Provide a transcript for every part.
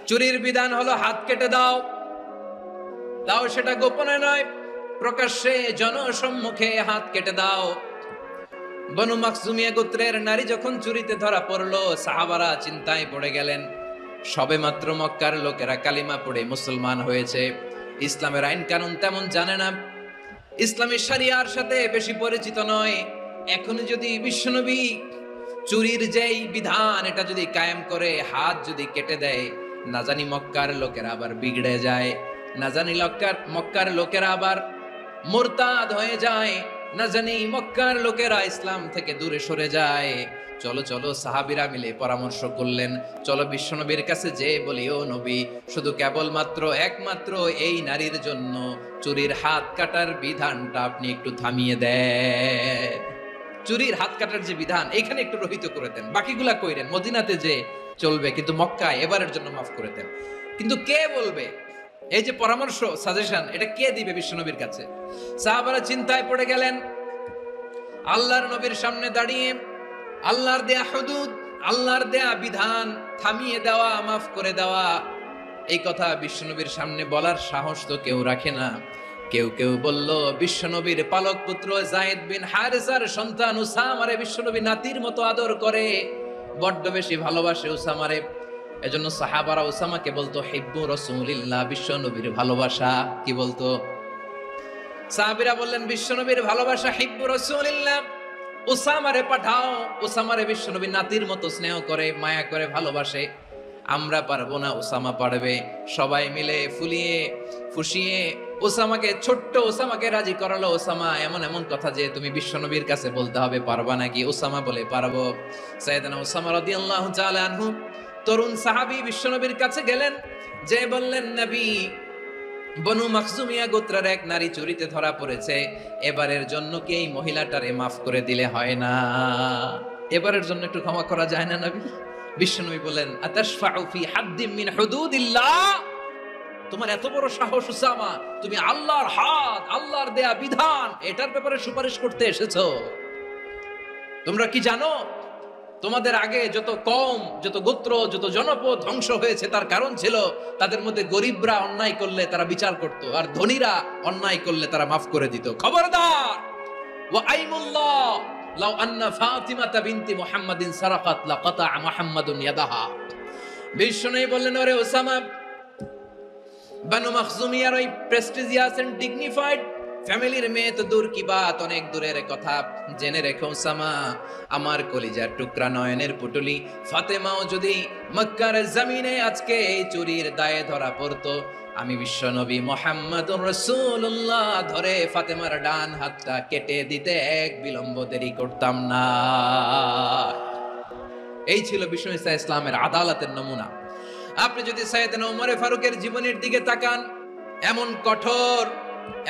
চুরির বিধান হলো হাত কেটে দাও, তাও সেটা গোপনে নয়, প্রকাশ্যে জনসম্মুখে হাত কেটে দাও। বনু মাখজুমিয়া গোত্রের নারী যখন চুরিতে ধরা পড়লো, সাহাবারা চিন্তায় পড়ে গেলেন। সবে মাত্র মক্কার লোকেরা কালিমা পড়ে মুসলমান হয়েছে, ইসলামের আইন কানুন তেমন জানে না, ইসলামী শরিয়ার সাথে বেশি পরিচিত নয়। এখন যদি বিশ্বনবী চুরির যেই বিধান এটা যদি কায়েম করে হাত যদি কেটে দেয়, না জানি মক্কার লোকেরা আবার বিগড়ে যায়, না জানি মক্কার লোকেরা আবার মুরতাদ হয়ে যায়, না জানি মক্কার লোকেরা ইসলাম থেকে দূরে সরে যায়। চলো চলো, সাহাবীরা মিলে পরামর্শ করলেন, চলো বিশ্বনবীর কাছে যে বলি, ও নবী, শুধু কেবলমাত্র একমাত্র এই নারীর জন্য চুরির হাত কাটার বিধানটা আপনি একটু থামিয়ে দেন। চুরির হাত কাটার যে বিধান এখানে একটু রহিত করে দেন, বাকিগুলা কইরেন মদিনাতে যে চলবে, কিন্তু মক্কায় এবারের জন্য মাফ করে দেন। কিন্তু কে বলবে? এই যে পরামর্শ, সাজেশন, এটা কে দিবে বিশ্বনবীর কাছে? সাহাবারা চিন্তায় পড়ে গেলেন। আল্লাহর নবীর সামনে দাঁড়িয়ে আল্লাহর দেয়া হুদুদ, আল্লাহর দেয়া বিধান থামিয়ে দেওয়া, মাফ করে দেওয়া, এই কথা বিশ্বনবীর সামনে বলার সাহস তো কেউ রাখে না। কেউ কেউ বলল, বিশ্বনবীর পালক পুত্র যায়েদ বিন হারেসার সন্তান উসামারে বিশ্বনবী নাতির মতো আদর করে, বড্ড বেশি ভালোবাসে উসামারে। এজন্য সাহাবারা উসামাকে বলতো হিব্বু রাসূলিল্লাহ, বিশ্বনবীর ভালোবাসা। কি বলতো? সাহাবীরা বললেন, বিশ্বনবীর ভালোবাসা হিব্বু রাসূলিল্লাহ, উসামারে পাঠাও। উসামারে বিশ্বনবী নাতির মতো স্নেহ করে, মায়া করে, ভালোবাসে। আমরা পারবো না, উসামা পারবে। সবাই মিলে ফুলিয়ে ফুসিয়ে ছোট্ট ওসামাকে রাজি করালো। ওসামা এমন এমন কথা যে তুমি বিশ্বনবীর কাছে বলতে হবে, পারবা নাকি? ওসামা বলে, পারবো। সাইয়েদনা ওসামা রাদিয়াল্লাহু তাআলা আনহু তরুণ সাহাবী বিশ্বনবীর কাছে গেলেন, যে বললেন, নবী, বনু মাখজুমিয়া গোত্রের এক নারী চুরিতে ধরা পড়েছে, এবারের জন্য কি এই মহিলাটারে মাফ করে দিলে হয় না? এবারের জন্য একটু ক্ষমা করা যায় না নবী? বিশ্বনবী বলেন, আতাশফাউ ফি হাদ্দিম মিন হুদুদিল্লাহ, তোমার এত বড় সাহস উসামা, তুমি আল্লাহর হাত, আল্লাহর দেয়া বিধান, এটার ব্যাপারে সুপারিশ করতে এসেছো? তোমরা কি জানো তোমাদের আগে যত কওম, যত গোত্র, যত জনপদ ধ্বংস হয়েছে তার কারণ ছিল তাদের মধ্যে গরিবরা অন্যায় করলে তারা বিচার করত, আর ধনীরা অন্যায় করলে তারা মাফ করে দিত। খবরদার! ওয়া আইমুল্লাহ লাউ আন্না ফাতিমাতা বিনতি মুহাম্মাদিন সারাকাত লাকাতা মুহাম্মাদুন ইয়াদাহা। বিষ্ণু বললেন, ওরে ওসামা, বানু মাখজুমিয়ার ওই প্রেস্টিজিয়াস এন্ড ডিগনিফাইড ফ্যামিলির মেয়ে তো দূর কি বাত, অনেক দূরের কথা। জেনে রেখো ওসামা, আমার কলিজার টুকরা, নয়নের পুটুলি ফাতেমাও যদি মক্কার জমিনে আজকে এই চুরির দায়ে ধরা পড়তো, আমি বিশ্বনবী মুহাম্মদুর রাসূলুল্লাহ ধরে ফাতেমার ডান হাতটা কেটে দিতে এক বিলম্ব দেরি করতাম না। এই ছিল বিষ্ণু ঈসা ইসলামের আদালতের নমুনা। আপনি যদি সাইয়েদনা ওমর ফারুকের জীবনের দিকে তাকান, এমন কঠোর,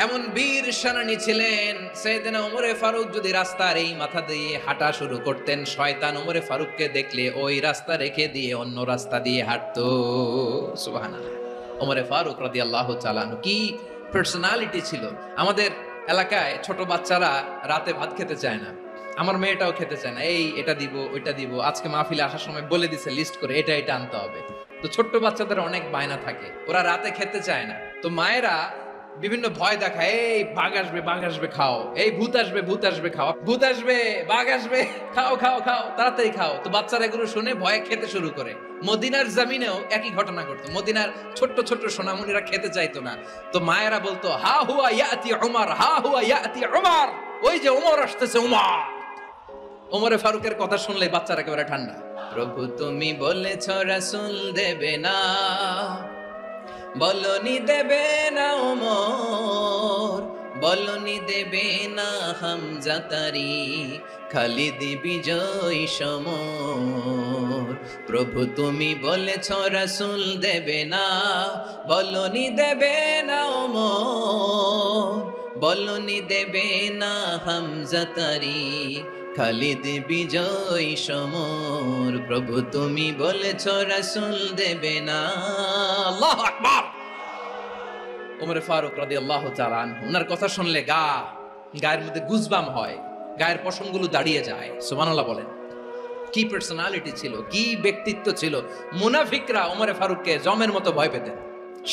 এমন বীর সেনানী ছিলেন। সাইয়েদনা ওমর ফারুক যদি রাস্তার এই মাথা দিয়ে হাঁটা শুরু করতেন, শয়তান ওমর ফারুককে দেখলে ওই রাস্তা রেখে দিয়ে অন্য রাস্তা দিয়ে হাঁটতো। সুবহানাল্লাহ। ওমর ফারুক রাদিয়াল্লাহু তাআলা আনহু কি পার্সোনালিটি ছিল! আমাদের এলাকায় ছোট বাচ্চারা রাতে ভাত খেতে চায় না, আমার মেয়েটাও খেতে চায় না, এই এটা দিব ওইটা দিব, আজকে মাহফিলে আসার সময় বলে দিছে লিস্ট করে এটা এটা আনতে হবে। তো ছোট্ট বাচ্চাদের অনেক বায়না থাকে, ওরা রাতে খেতে চায় না। তো মায়েরা বিভিন্ন ভয় দেখায়, এই বাঘ আসবে, বাঘ আসবে খাও, এই ভূত আসবে, ভূত আসবে খাও, ভূত আসবে, বাঘ আসবে, খাও খাও খাও, তাড়াতাড়ি খাও। তো বাচ্চারা এগুলো শুনে ভয়ে খেতে শুরু করে। মদিনার জমিনেও একই ঘটনা ঘটতো। মদিনার ছোট্ট ছোট্ট সোনামণিরা খেতে চাইতো না, তো মায়েরা বলতো, হা হুয়া ইয়াতি উমর, হা হুয়া ইয়াতি উমর, ওই যে উমর আসতেছে, উমর। ওমরে ফারুকের কথা শুনলে বাচ্চারা একেবারে ঠান্ডা। প্রভু তুমি বলেছ রাসূল দেবে না, বলনি দেবে না ওমর, বলনি দেবে না হামজা তারিক, খালিদ বিজয় সমর। প্রভু তুমি বলেছ রাসূল দেবে না, বলনি দেবে না ওমর, বলনি দেবে না হামজা তারিক, খালিদ বিজয় সমর। প্রভু তুমি বলেছ রাসূল দেবে না। আল্লাহু আকবার। ওমর ফারুক রাদিয়াল্লাহু তাআলা আনহু, ওনার কথা শুনলে গায়ের মধ্যে গুজবাম হয়, গায়ের পশমগুলো দাঁড়িয়ে যায়। সুবহানাল্লাহ বলেন। কি পার্সোনালিটি ছিল, কি ব্যক্তিত্ব ছিল। মুনাফিকরা ওমরে ফারুককে জমের মতো ভয় পেতেন।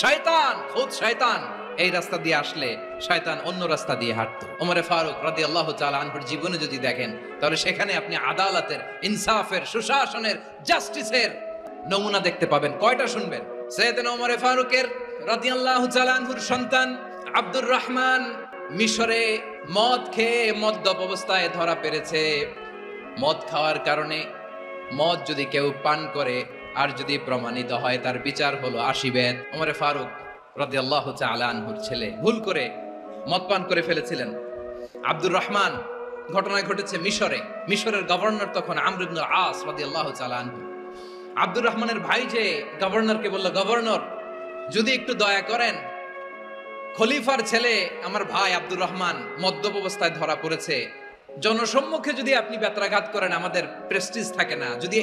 শয়তান, খুদ শয়তান এই রাস্তা দিয়ে আসলে শয়তান অন্য রাস্তা দিয়ে হাঁটতো। ওমরে ফারুক রাদিয়াল্লাহু তাআলা আনহুর জীবনে যদি দেখেন, তাহলে সেখানে আপনি আদালতের, ইনসাফের, সুশাসনের, জাস্টিসের নমুনা দেখতে পাবেন। কয়টা শুনবেন? সাইয়েদনা ওমরে ফারুকের রাদিয়াল্লাহু তাআলা আনহুর সন্তান আব্দুর রহমান মিশরে মদ খেয়ে মদ্যপ অবস্থায় ধরা পড়েছে। মদ খাওয়ার কারণে, মদ যদি কেউ পান করে আর যদি প্রমাণিত হয়, তার বিচার হলো 80 বেত। ওমরে ফারুক রাদিয়াল্লাহু তাআলা আনহুর ছেলে ভুল করে মদ পান করে ফেলেছিলেন। আব্দুর রহমান, ঘটনা ঘটেছে মিশরে। মিশরের গভর্নর তখন আমর ইবনে আস রাদিয়াল্লাহু তাআলা আনহু। আব্দুর রহমানের ভাই যে গভর্নরকে বলল, গভর্নর যদি একটু দয়া করেন, খলিফার ছেলে আমার ভাই আব্দুর রহমান মদ্যপ অবস্থায় ধরা পড়েছে, জনসম্মুখে যদি আপনি বেত্রাঘাত করেন আমাদের প্রেস্টিজ থাকে না, যদি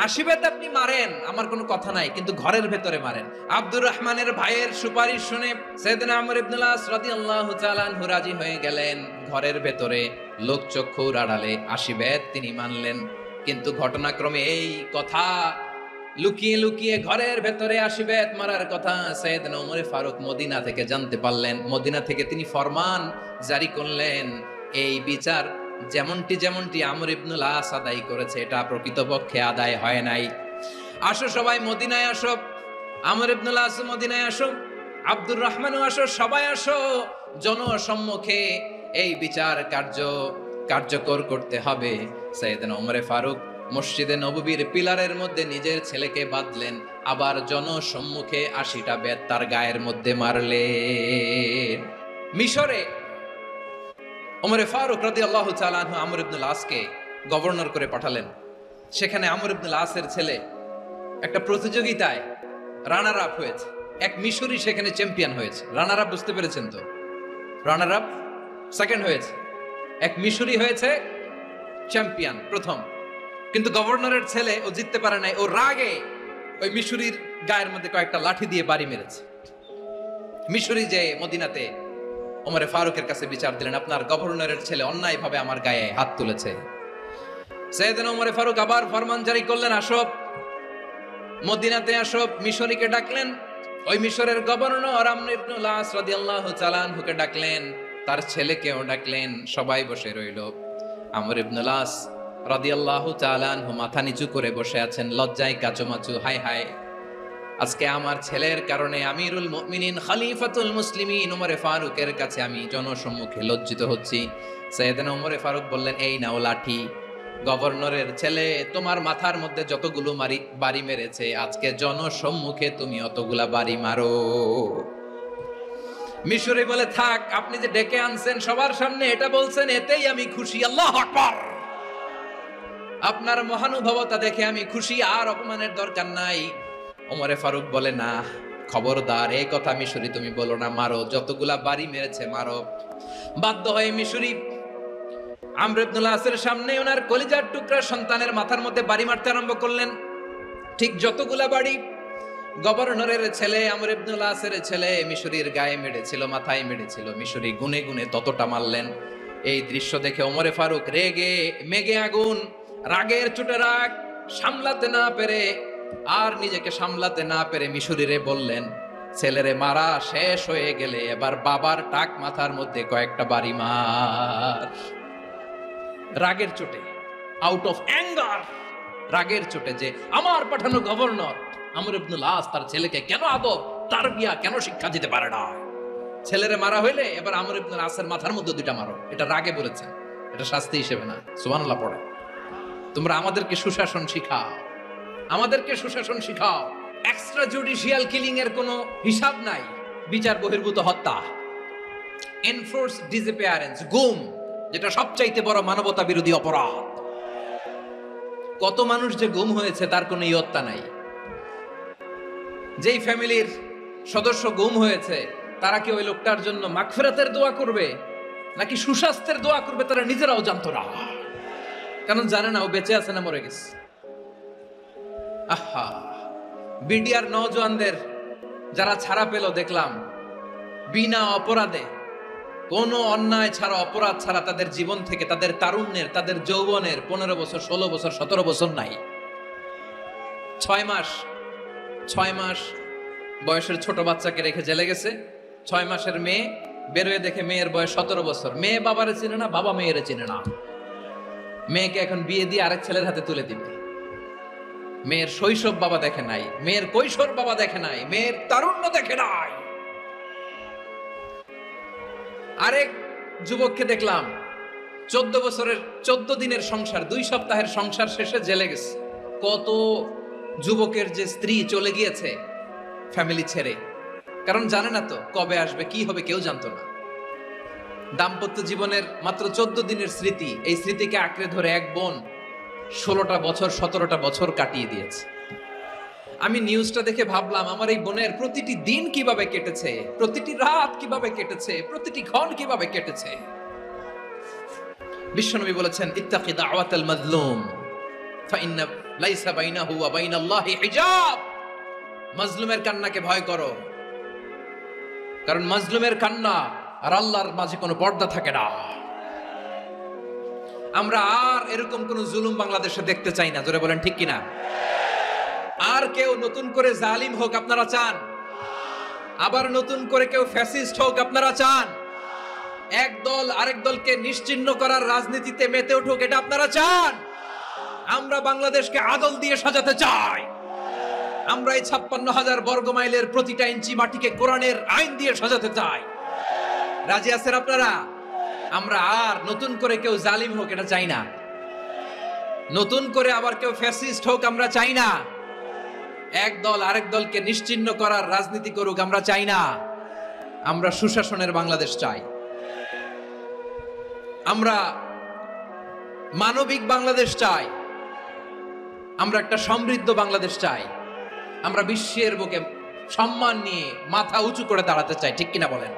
80 বেত আপনি মারেন আমার কোনো কথা নাই, কিন্তু ঘরের ভেতরে মারেন। আব্দুর রহমানের ভাইয়ের সুপারিশ শুনে সাইয়েদনা আমর ইবনে আস রাদিয়াল্লাহু তাআলা আনহু রাজি হয়ে গেলেন। ঘরের ভেতরে লোকচক্ষুর আড়ালে 80 বেত তিনি মানলেন। কিন্তু ঘটনাক্রমে এই কথা লুকিয়ে লুকিয়ে ঘরের ভেতরে 80 বেত মারার কথা সাইয়েদনা ওমরে ফারুক মদিনা থেকে জানতে পারলেন। মদিনা থেকে তিনি ফরমান জারি করলেন, এই বিচার যেমনটি আমর ইবনে আস আদায় করেছে, এটা প্রকৃতপক্ষে আদায় হয় নাই। আসো সবাই মদিনায় আসো, আমর ইবনে আস মদিনায় আসো, আব্দুর রহমানও আসো, সবাই আসো, জনসম্মুখে এই বিচার কার্যকর করতে হবে। সাইয়েদনা ওমরে ফারুক মসজিদে নববীর পিলারের মধ্যে নিজের ছেলেকে বাঁধলেন, আবার জনসম্মুখে 80টা বেত তার গায়ের মধ্যে মারলেন। মিশরে ওমরে ফারুক রাদিয়াল্লাহু তাআলা আনহু আমর ইবনে আসকে গভর্নর করে পাঠালেন। সেখানে আমর ইবনে আসের ছেলে একটা প্রতিযোগিতায় রানার আপ হয়েছে। এক মিশরি সেখানে চ্যাম্পিয়ন হয়েছে। রানার আপ বুঝতে পেরেছেন তো? রানার আপ সেকেন্ড হয়েছে, এক মিশরি হয়েছে চ্যাম্পিয়ন প্রথম। কিন্তু গভর্নরের ছেলে ও জিততে পারে নাই। ও রাগে ওই মিশরির গায়ের মধ্যে কয়েকটা লাঠি দিয়ে বাড়ি মেরেছে। মিশরি যে মদিনাতে ওমরে ফারুকের কাছে বিচার দিলেন, আপনার গভর্নরের ছেলে অন্যায়ভাবে আমার গায়ে হাত তুলেছে। সাইয়েদনা ওমরে ফারুক আবার ফরমান জারি করলেন, আসো মদিনাতে আসো। মিশরীকে ডাকলেন। ওই মিশরের গভর্নর আমর ইবনে আস রাদিয়াল্লাহু তাআলা আনহুকে ডাকলেন, তার ছেলেকেও ডাকলেন। সবাই বসে রইল। আমর ইবনে আস রাদিয়াল্লাহু তাআলা আনহু মাথা নিচু করে বসে আছেন, লজ্জায় কাচুমাচু। হায় হায়, আজকে আমার ছেলের কারণে আমিরুল মুমিনিন খলিফাতুল মুসলিমিন ওমরে ফারুকের কাছে আমি জনসম্মুখে লজ্জিত হচ্ছি। সাইয়েদনা ওমরে ফারুক বললেন, এই নাও লাঠি, গভর্নরের ছেলে তোমার মাথার মধ্যে যতগুলো বাড়ি মেরেছে, আজকে জনসম্মুখে তুমি অতগুলা বাড়ি মারো। মিশরি বলে, থাক, আপনি যে ডেকে আনছেন সবার সামনে এটা বলছেন, এতেই আমি খুশি। আল্লাহু আকবার। আপনার মহানুভবতা দেখে আমি খুশি, আর অপমানের দরকার নাই। ওমরে ফারুক বলে, না, খবরদার, এই কথা মিশরি তুমি বলো না, মারো, যতগুলা বাড়ি মেরেছে মারো। বাধ্য হয়ে মিশরি আমর ইবনে আসের সামনে ওনার কলিজার টুকরা সন্তানের মাথার মধ্যে বাড়ি মারতে আরম্ভ করলেন। ঠিক যতগুলা বাড়ি গভর্নরের ছেলে আমর ইবনে আসের ছেলে মিশরির গায়ে মেরেছিল, মাথায় মেরেছিল, মিশরি গুনে গুনে ততটা মারলেন। এই দৃশ্য দেখে ওমরে ফারুক রেগে মেগে আগুন, রাগের চোটে রাগ সামলাতে না পেরে আর নিজেকে সামলাতে না পেরে মিশরিরে বললেন, ছেলেরে মারা শেষ হয়ে গেলে এবার বাবার টাক মাথার মধ্যে কয়েকটা বাড়ি মার। রাগের চোটে, আউট অফ অ্যাঙ্গার, রাগের চোটে, যে আমার পাঠানো গভর্নর আমর ইবনে আস তার ছেলেকে কেন আদব তারবিয়া কেন শিক্ষা দিতে পারে না। ছেলেরে মারা হইলে এবার আমর ইবনে আসের মাথার মধ্যে দুইটা মারো। এটা রাগে বলেছেন, এটা শাস্তি হিসেবে না। সুবহানাল্লাহ পড়ে। তোমরা আমাদেরকে সুশাসন শিখাও, আমাদেরকে সুশাসন শিখাও। এক্সট্রা জুডিশিয়াল কিলিং এর কোনো হিসাব নাই। বিচার বহির্ভূত হত্যা, এনফোর্স ডিসঅ্যাপিয়ারেন্স, গুম, যেটা সবচাইতে বড় মানবতা বিরোধী অপরাধ। কত মানুষ যে গুম হয়েছে তার কোনো ইয়ত্তা নাই। যেই ফ্যামিলির সদস্য গুম হয়েছে তারা কি ওই লোকটার জন্য মাগফিরাতের দোয়া করবে নাকি সুস্বাস্থ্যের দোয়া করবে তারা নিজেরাও জানতো না, কারণ জানে না ও বেঁচে আছে না মরে গেছে। আহা, বিডিআর নওজোয়ানদের যারা ছাড়া পেল দেখলাম বিনা অপরাধে কোনো অন্যায় ছাড়া, অপরাধ ছাড়া তাদের জীবন থেকে, তাদের তারুণ্যের, তাদের যৌবনের 15 বছর, 16 বছর, 17 বছর নাই। 6 মাস বয়সের ছোট বাচ্চাকে রেখে জেলে গেছে। 6 মাসের মেয়ে বেরোয় দেখে মেয়ের বয়স 17 বছর। মেয়ে বাবারে চিনে না, বাবা মেয়েরে চিনে না। মেয়েকে এখন বিয়ে দিয়ে আরেক ছেলের হাতে তুলে দিবে। মেয়ের শৈশব বাবা দেখে নাই, মেয়ের কৈশোর বাবা দেখে নাই, মেয়ের তারুণ্য দেখে নাই। আরেক যুবককে দেখলাম 14 বছরের 14 দিনের সংসার, 2 সপ্তাহের সংসার শেষে জেলে গেছে। কত যুবকের যে স্ত্রী চলে গিয়েছে ফ্যামিলি ছেড়ে, কারণ জানে না তো কবে আসবে, কি হবে, কেউ জানতো না। দাম্পত্য জীবনের মাত্র 14 দিনের স্মৃতি, এই স্মৃতিকে আঁকড়ে ধরে এক বোন 16টা বছর, 17টা বছর কাটিয়ে দিয়েছে। আমি নিউজটা দেখে ভাবলাম, আমার এই বোনের প্রতিটি দিন কিভাবে কেটেছে, প্রতিটি রাত কিভাবে কেটেছে, প্রতিটি ক্ষণ কিভাবে কেটেছে। বিশ্বনবী বলেছেন, ইত্তাকি দাওয়াতাল মাজলুম ফাইন্না লাইসা বাইনাহু ওয়া বাইনাল্লাহি হিজাব। মাজলুমের কান্নাকে ভয় করো, কারণ মাজলুমের কান্না আর আল্লাহর মাঝে কোনো পর্দা থাকে না। আমরা আর এরকম কোন জুলুম বাংলাদেশে দেখতে চাই না। জোরে বলেন ঠিক কিনা? আর কেউ নতুন করে জালিম হোক আপনারা চান? আবার নতুন করে কেউ ফ্যাসিস্ট হোক আপনারা চান? এক দল আরেক দলকে নিশ্চিহ্ন করার রাজনীতিতে মেতে উঠুক, এটা আপনারা চান? আমরা বাংলাদেশকে আদল দিয়ে সাজাতে চাই। আমরা এই 56,000 বর্গ মাইলের প্রতিটা ইঞ্চি মাটিকে কোরআনের আইন দিয়ে সাজাতে চাই। রাজি আছেন আপনারা? আমরা আর নতুন করে কেউ জালিম হোক এটা চাই না। নতুন করে আবার কেউ ফ্যাসিস্ট হোক আমরা চাই না। এক দল আরেক দলকে নিশ্চিহ্ন করার রাজনীতি করুক আমরা চাই না। আমরা সুশাসনের বাংলাদেশ চাই। আমরা মানবিক বাংলাদেশ চাই। আমরা একটা সমৃদ্ধ বাংলাদেশ চাই। আমরা বিশ্বের বুকে সম্মান নিয়ে মাথা উঁচু করে দাঁড়াতে চাই, ঠিক কিনা বলেন?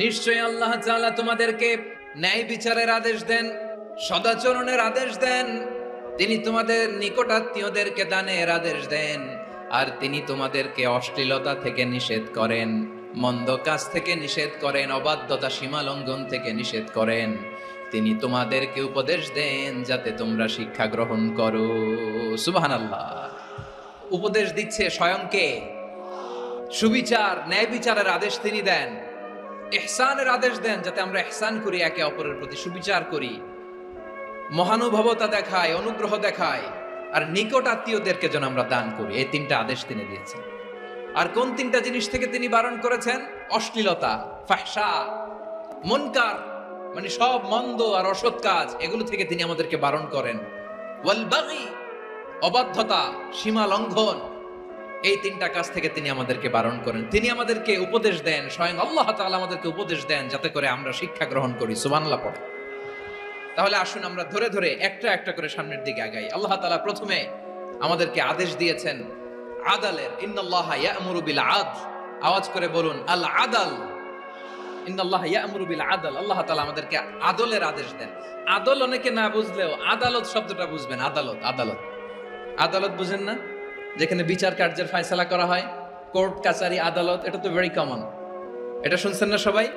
নিশ্চয়ই আল্লাহ তাআলা তোমাদেরকে ন্যায় বিচারের আদেশ দেন, সদাচরণের আদেশ দেন। তিনি তোমাদের নিকটাত্মীয়দেরকে দানের আদেশ দেন, আর তিনি তোমাদেরকে অশ্লীলতা থেকে নিষেধ করেন, মন্দ কাজ থেকে নিষেধ করেন, অবাধ্যতা সীমা লঙ্ঘন থেকে নিষেধ করেন। তিনি তোমাদেরকে উপদেশ দেন যাতে তোমরা শিক্ষা গ্রহণ করো। সুবহানাল্লাহ। উপদেশ দিচ্ছে স্বয়ংকে। সুবিচার, ন্যায় বিচারের আদেশ তিনি দেন, ইহসানের আদেশ দেন যাতে আমরা ইহসান করি, একে অপরের প্রতি সুবিচার করি, মহানুভবতা দেখায়, অনুগ্রহ দেখায়, আর নিকট আত্মীয়দেরকে যেন আমরা দান করি। এই 3টা আদেশ তিনি দিয়েছেন। আর কোন 3টা জিনিস থেকে তিনি বারণ করেছেন? অশ্লীলতা, ফাহশা, মুনকার, মানে সব মন্দ আর অসৎ কাজ, এগুলো থেকে তিনি আমাদেরকে বারণ করেন। ওয়াল বাগি, অবাধ্যতা, সীমা লঙ্ঘন, এই 3টা কাজ থেকে তিনি আমাদেরকে বারণ করেন। তিনি আমাদেরকে উপদেশ দেন, স্বয়ং আল্লাহ তাআলা আমাদেরকে উপদেশ দেন যাতে করে আমরা শিক্ষা গ্রহণ করি। সুবহানাল্লাহ পড়ে। তাহলে আসুন আমরা ধরে ধরে একটা একটা করে সামনের দিকে আগাই। আল্লাহ তাআলা প্রথমে আমাদেরকে আদেশ দিয়েছেন আদালের। ইন্নাল্লাহা ইয়া'মুরু বিল আদল। আওয়াজ করে বলুন আল আদাল। ইন্নাল্লাহা ইয়া'মুরু বিল আদল। আল্লাহ তাআলা আমাদেরকে আদলের আদেশ দেন। আদল অনেকে না বুঝলেও আদালত শব্দটা বুঝবেন। আদালত, আদালত, আদালত বুঝেন না? যেখানে বিচার কার্যের ফয়সালা করা হয়, কোর্ট কাচারি, আদালত, এটা তো ভেরি কমন। এটা শুনছেন না সবাই?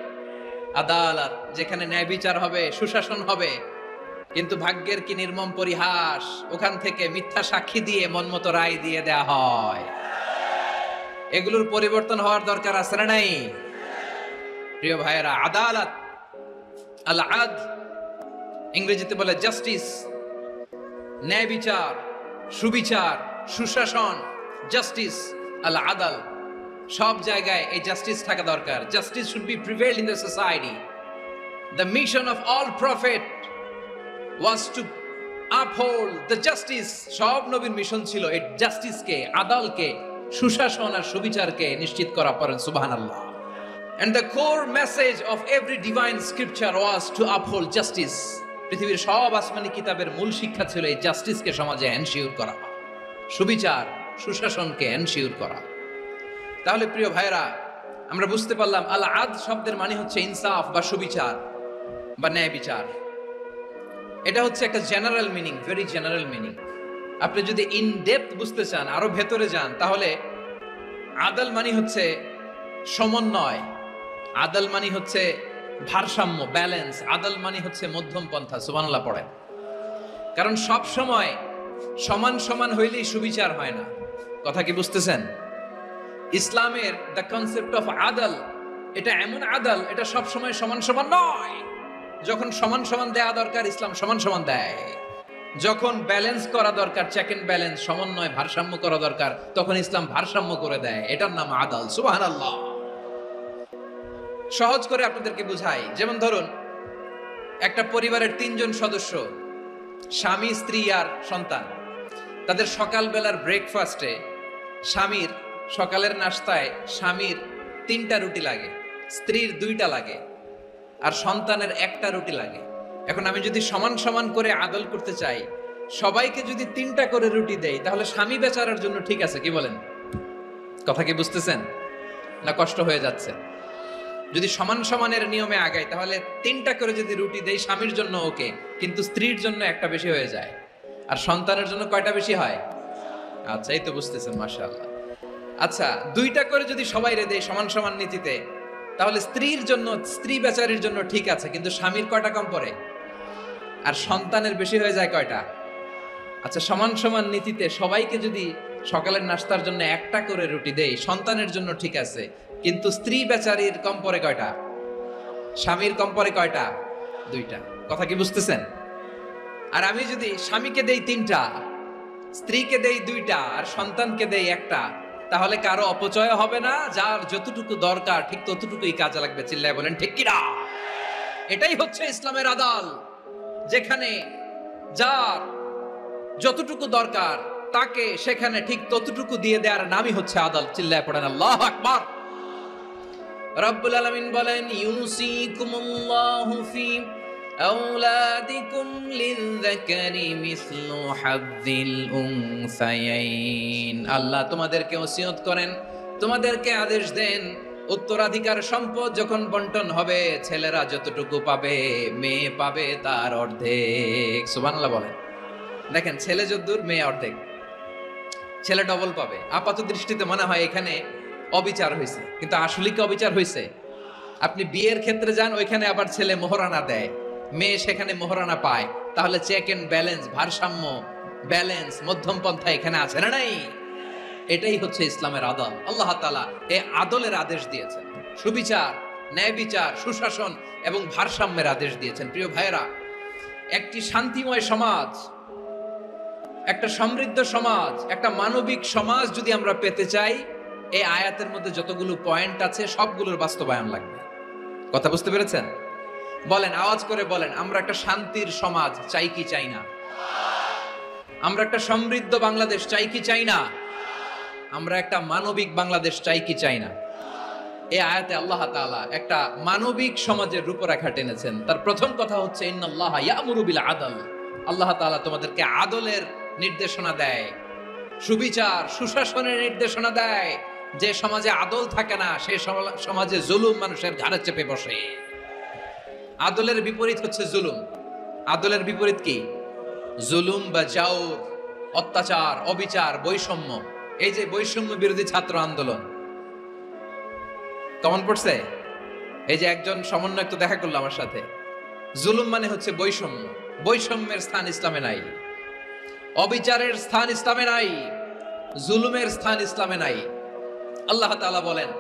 আদালত, যেখানে ন্যায় বিচার হবে, সুশাসন হবে। কিন্তু ভাগ্যের কি নির্মম পরিহাস, ওখান থেকে মিথ্যা সাক্ষী দিয়ে মনমতো রায় দিয়ে দেয়া হয়। এগুলোর পরিবর্তন হওয়ার দরকার আছে না নাই? প্রিয় ভাইয়েরা, আদালত, আল আদল, ইংরেজিতে বলে জাস্টিস, ন্যায় বিচার, সুবিচার, সুশাসন, জাস্টিস, আল আদল, সব জায়গায় এই জাস্টিস থাকা দরকার। Justice should be prevail in the society. The mission of all prophet was two uphold the justice. সব নবীর মিশন ছিল এই জাস্টিসকে, আদালকে, সুশাসন আর সুবিচারকে নিশ্চিত করা। পড়েন সুবহানাল্লাহ। And the core message of every divine scripture was to uphold justice. পৃথিবীর সব আসমানি কিতাবের মূল শিক্ষা ছিল এই জাস্টিসকে সমাজে এনশিওর করা, সুবিচার, সুশাসনকে এনশিওর করা। তাহলে প্রিয় ভাইরা, আমরা বুঝতে পারলাম আল আদল শব্দের মানে হচ্ছে ইনসাফ বা সুবিচার বা ন্যায় বিচার। এটা হচ্ছে একটা general meaning, very general meaning. আপনি যদি ইন ডেপথ বুঝতে চান, আরো ভেতরে যান, তাহলে আদল মানে হচ্ছে সমন্বয়, আদল মানে হচ্ছে ভারসাম্য, ব্যালেন্স। আদল মানে হচ্ছে মধ্যম পন্থা। সুবহানাল্লাহ পড়েন। কারণ সব সময় সমান সমান হইলেই সুবিচার হয় না। কথা কি বুঝতেছেন? ইসলামের দ্য কনসেপ্ট অফ আদল, এটা এমন আদল, এটা সব সময় সমান সমান নয়। যখন সমান সমান দেয়া দরকার, ইসলাম সমান সমান দেয়। যখন ব্যালেন্স করা দরকার, চেক এন্ড ব্যালেন্স, সমন্বয়, ভারসাম্য করা দরকার, তখন ইসলাম ভারসাম্য করে দেয়। এটার নাম আদল। সুবহানাল্লাহ। সহজ করে আপনাদেরকে বুঝাই। যেমন ধরুন, একটা পরিবারের 3 জন সদস্য, স্বামী, স্ত্রী আর সন্তান। তাদের সকালবেলার ব্রেকফাস্টে স্বামীর, সকালের নাস্তায় স্বামীর 3টা রুটি লাগে, স্ত্রীর 2টা লাগে, আর সন্তানের 1টা রুটি লাগে। এখন আমি যদি সমান সমান করে আদল করতে চাই, সবাইকে যদি 3টা করে রুটি দেই, তাহলে স্বামী বেচারার জন্য ঠিক আছে, কি বলেন? কথা কি বুঝতেছেন না কষ্ট হয়ে যাচ্ছে? যদি সমান সমানের নিয়মে আগাই, তাহলে 3টা করে যদি রুটি দেই, স্বামীর জন্য ওকে, কিন্তু স্ত্রীর জন্য 1টা বেশি হয়ে যায়। আর সন্তানের জন্য কয়টা বেশি হয়? আচ্ছা, এই তো বুঝতেছেন, মাশাআল্লাহ। আচ্ছা, 2টা করে যদি সবাই রে দেয় সমান সমান নীতিতে, তাহলে স্ত্রীর জন্য, স্ত্রী বেচারির জন্য ঠিক আছে, কিন্তু স্বামীর কয়টা কম পড়ে? আর সন্তানের বেশি হয়ে যায় কয়টা? আচ্ছা, সমান সমান নীতিতে সবাইকে যদি সকালের নাস্তার জন্য 1টা করে রুটি দেই, সন্তানের জন্য ঠিক আছে, কিন্তু স্ত্রী বেচারির কম পড়ে কয়টা? স্বামীর কম পড়ে কয়টা? 2টা। কথা কি বুঝতেছেন? আর আমি যদি স্বামীকে দেই 3টা, স্ত্রীকে দেই 2টা, আর সন্তানকে দেই 1টা, তাহলে কারো অপচয় হবে না। যার যতটুকু দরকার ঠিক ততটুকুই কাজে লাগবে। চিল্লায় বলেন ঠিক কিনা? এটাই হচ্ছে ইসলামের আদল, যেখানে যার যতটুকু দরকার তাকে সেখানে ঠিক ততটুকু দিয়ে দেওয়ার নামই হচ্ছে আদল। চিল্লায় পড়েন আল্লাহু আকবার। রব্বুল আলামিন বলেন, ইউসিকুমুল্লাহু ফি আওলাদিকুম লিযযাকারি মিসলু হাযযিল উনসায়াইন। আল্লাহ তোমাদেরকে ওসিয়ত করেন, তোমাদেরকে আদেশ দেন, উত্তরাধিকার সম্পদ যখন বন্টন হবে, ছেলেরা যতটুকু পাবে, মেয়ে পাবে তার অর্ধেক। সুবহানাল্লাহ বলেন। দেখেন, ছেলে যদ্দুর, মেয়ে অর্ধেক, ছেলে ডবল পাবে। আপাত দৃষ্টিতে মনে হয় এখানে অবিচার হয়েছে, কিন্তু আসলে কি অবিচার হয়েছে? আপনি বিয়ের ক্ষেত্রে যান, ওইখানে আবার ছেলে মোহরানা দেয়, মেয়ে সেখানে মোহরানা পায়। তাহলে চেক এন্ড ব্যালেন্স, ভারসাম্য, ব্যালেন্স, মধ্যম পন্থা এখানে আছে না নাই? এটাই হচ্ছে ইসলামের আদল। আল্লাহ তাআলা এই আদলের আদেশ দিয়েছেন, সুবিচার, ন্যায় বিচার, সুশাসন এবং ভারসাম্যের আদেশ দিয়েছেন। প্রিয় ভাইয়েরা, একটি শান্তিময় সমাজ, একটা সমৃদ্ধ সমাজ, একটা মানবিক সমাজ যদি আমরা পেতে চাই, এই আয়াতের মধ্যে যতগুলো পয়েন্ট আছে সবগুলোর বাস্তবায়ন লাগবে। কথা বুঝতে পেরেছেন? বলেন, আওয়াজ করে বলেন, আমরা একটা শান্তির সমাজ চাই কি চাই না? আমরা একটা সমৃদ্ধ বাংলাদেশ চাই কি চাই না? আমরা একটা মানবিক বাংলাদেশ চাই কি চাই না? এই আয়াতে আল্লাহ তাআলা একটা মানবিক সমাজের রূপরেখা টেনেছেন। তার প্রথম কথা হচ্ছে, ইন্নাল্লাহা ইয়ামুরু বিল আদল। আল্লাহ তাআলা তোমাদেরকে আদলের নির্দেশনা দেয়, সুবিচার, সুশাসনের নির্দেশনা দেয়। যে সমাজে আদল থাকে না, সেই সমাজে জুলুম মানুষের ঘাড়ে চেপে বসে। আদলের বিপরীত হচ্ছে জুলুম। আদলের বিপরীত কি? জুলুম বা জাওর, অত্যাচার, অবিচার, বৈষম্য। এই যে বৈষম্য বিরোধী ছাত্র আন্দোলন কেমন পড়ছে? এই যে একজন সমন্বয়ক তো দেখা করলো আমার সাথে। জুলুম মানে হচ্ছে বৈষম্য। বৈষম্যের স্থান ইসলামে নাই, অবিচারের স্থান ইসলামে নাই, জুলুমের স্থান ইসলামে নাই। আল্লাহ তাআলা বলেন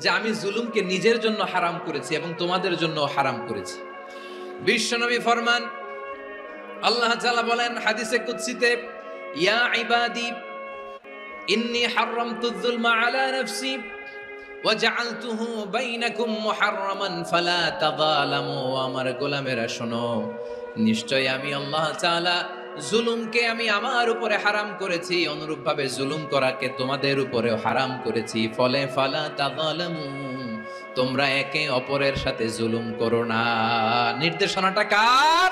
যে আমি জুলুমকে নিজের জন্য হারাম করেছি এবং তোমাদের জন্য হারাম করেছি। বিশ্বনবী ফরমান, আল্লাহ তাআলা বলেন হাদিসে কুদসিতে, ইয়া ইবাদি ইন্নী হারামতুয যুলমা আলা নাফসি ওয়া জাআলতুহু বাইনাকুম মুহাররামান ফালা তাযালামু। আমার গোলামেরা শোনো, নিশ্চয় আমি আল্লাহ তাআলা জুলুমকে আমি আমার উপরে হারাম করেছি, অনুরূপভাবে জুলুম করাকে তোমাদের উপরেও হারাম করেছি। ফলে ফালা তাযালামু, তোমরা একে অপরের সাথে জুলুম করো না। নির্দেশনাটা কার?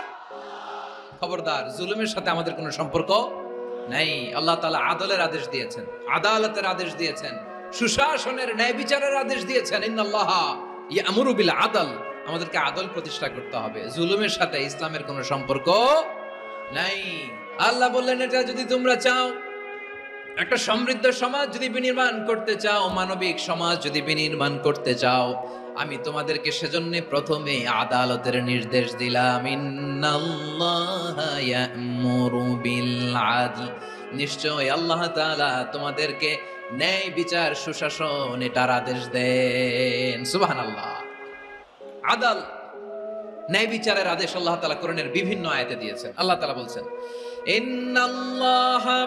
খবরদার, জুলুমের সাথে আমাদের কোনো সম্পর্ক নাই। আল্লাহ তাআলা আদলের আদেশ দিয়েছেন, আদালতের আদেশ দিয়েছেন, সুশাসনের, ন্যায় বিচারের আদেশ দিয়েছেন। ইন্নাল্লাহা ইয়ামুরু বিল আদল। আমাদেরকে আদল প্রতিষ্ঠা করতে হবে। জুলুমের সাথে ইসলামের কোনো সম্পর্ক নাই। আল্লাহ বললেন, এটা যদি তোমরা চাও, একটা সমৃদ্ধ সমাজ যদি বিনির্মাণ করতে চাও, মানবিক সমাজ যদি বিনির্মাণ করতে চাও, আমি তোমাদেরকে সেজন্য প্রথমে আদালতের নির্দেশ দিলাম, ইন্নাল্লাহা ইয়া'মুরু বিল আদল, নিশ্চয় আল্লাহ তাআলা তোমাদেরকে ন্যায় বিচার সুশাসন এটার আদেশ দেন। সুবহানাল্লাহ। আদাল, ন্যায় বিচারের আদেশ আল্লাহ তাআলা কোরআনের বিভিন্ন আয়াতে দিয়েছেন। আল্লাহ তাআলা বলছেন, ইন্নাল্লাহা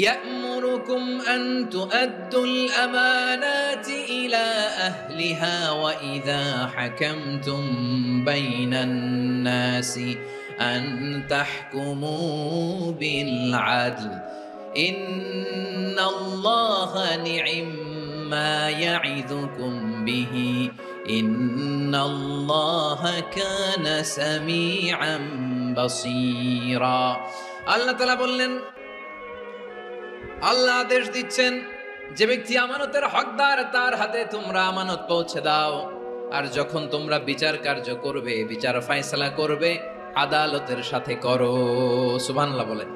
يأمركم أن تؤدوا الأمانات إلى أهلها وإذا حكمتم بين الناس أن تحكموا بالعدل إن الله نعم ما يعظكم به إن الله كان سميعا بصيرا। আল্লাহ তাআলা বললেন, আল্লাহ আদেশ দিচ্ছেন, যে ব্যক্তি আমানতের হকদার তার হাতে তোমরা আমানত পৌঁছে দাও, আর যখন তোমরা বিচার কার্য করবে, বিচার ফয়সালা করবে, আদালতের সাথে করো। সুবহানাল্লাহ বলেন।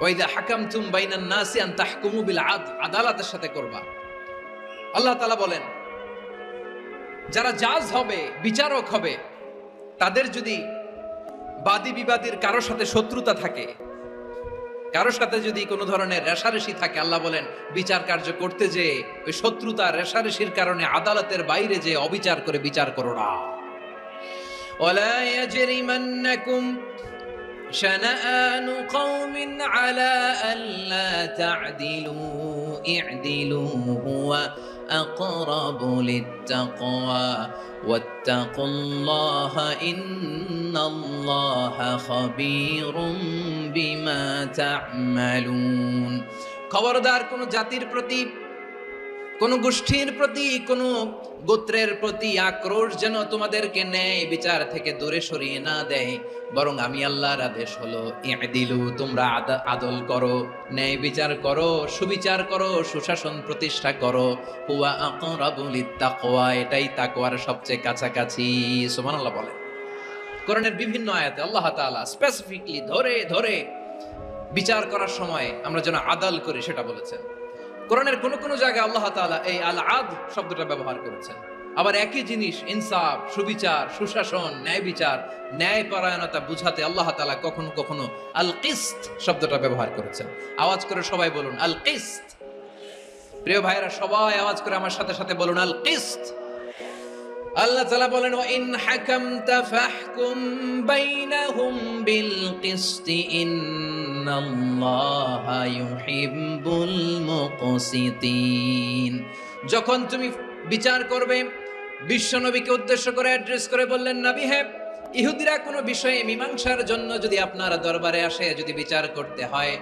ওয়াইদা হাকামতুম বাইনান নাসি আন তাহকুমু বিল আদল, আদালতের সাথে করবা। আল্লাহ তাআলা বলেন, যারা জাজ হবে, বিচারক হবে, তাদের যদি বাদী বিবাদীর কারোর সাথে শত্রুতা থাকে, কারোর সাথে যদি কোনো ধরনের রেশারেশি থাকে, আল্লাহ বলেন বিচার কার্য করতে যে ওই শত্রুতা রেশারেশির কারণে আদালতের বাইরে যে অবিচার করে বিচার করো না। ওয়ালা ইয়াজরিমান্নাকুম শানাআনু কওমিন আলা আল্লা তা'দিলু ই'দিলু হুয়া আকরাবু লিত্তাকওয়া ওয়াত্তাকুল্লাহা ইন্নাল্লাহা খাবীরুম বিমা তা'মালুন। খবরদার কোন জাতির প্রতি, কোন গোষ্ঠীর প্রতি, কোন গোত্রের প্রতি আক্রোশ যেন তোমাদেরকে ন্যায় বিচার থেকে দূরে সরিয়ে না দেয়, বরং আমি আল্লাহর আদেশ হলো ই'দিলু, তোমরা আদল করো, ন্যায় বিচার করো, সুবিচার করো, সুশাসন প্রতিষ্ঠা করো। হুয়া আকরাবু লিত্তাকওয়া, এটাই তাকওয়ার সবচেয়ে কাছাকাছি। সুবহানাল্লাহ বলেন। কোরআনের বিভিন্ন আয়াতে আল্লাহ তাআলা স্পেসিফিকলি ধরে ধরে বিচার করার সময় আমরা যেন আদাল করি সেটা বলেছেন। কোরআনের কোন কোন জায়গায় আল্লাহ তাআলা এই আল আদল শব্দটা ব্যবহার করেছেন। আবার একই জিনিস ইনসাফ, সুবিচার, সুশাসন, ন্যায় বিচার, ন্যায় পরায়ণতা বুঝাতে আল্লাহ তাআলা কখনো কখনো আল কিসত শব্দটা ব্যবহার করেছেন। আওয়াজ করে সবাই বলুন আল কিসত। প্রিয় ভাইরা, সবাই আওয়াজ করে আমার সাথে সাথে বলুন আল কিসত। আল্লাহ তাআলা বলেন, ওয়া ইন হাকামতা ফাহকুম বাইনাহুম বিল কিসতি ইন্নাল্লাহা ইউহিব্বুল মুকসিতিন। যখন তুমি বিচার করবে, বিশ্বনবীকে উদ্দেশ্য করে অ্যাড্রেস করে বললেন, নবী হে, ইহুদিরা কোনো বিষয়ে মীমাংসার জন্য যদি আপনার দরবারে আসে, যদি বিচার করতে হয়,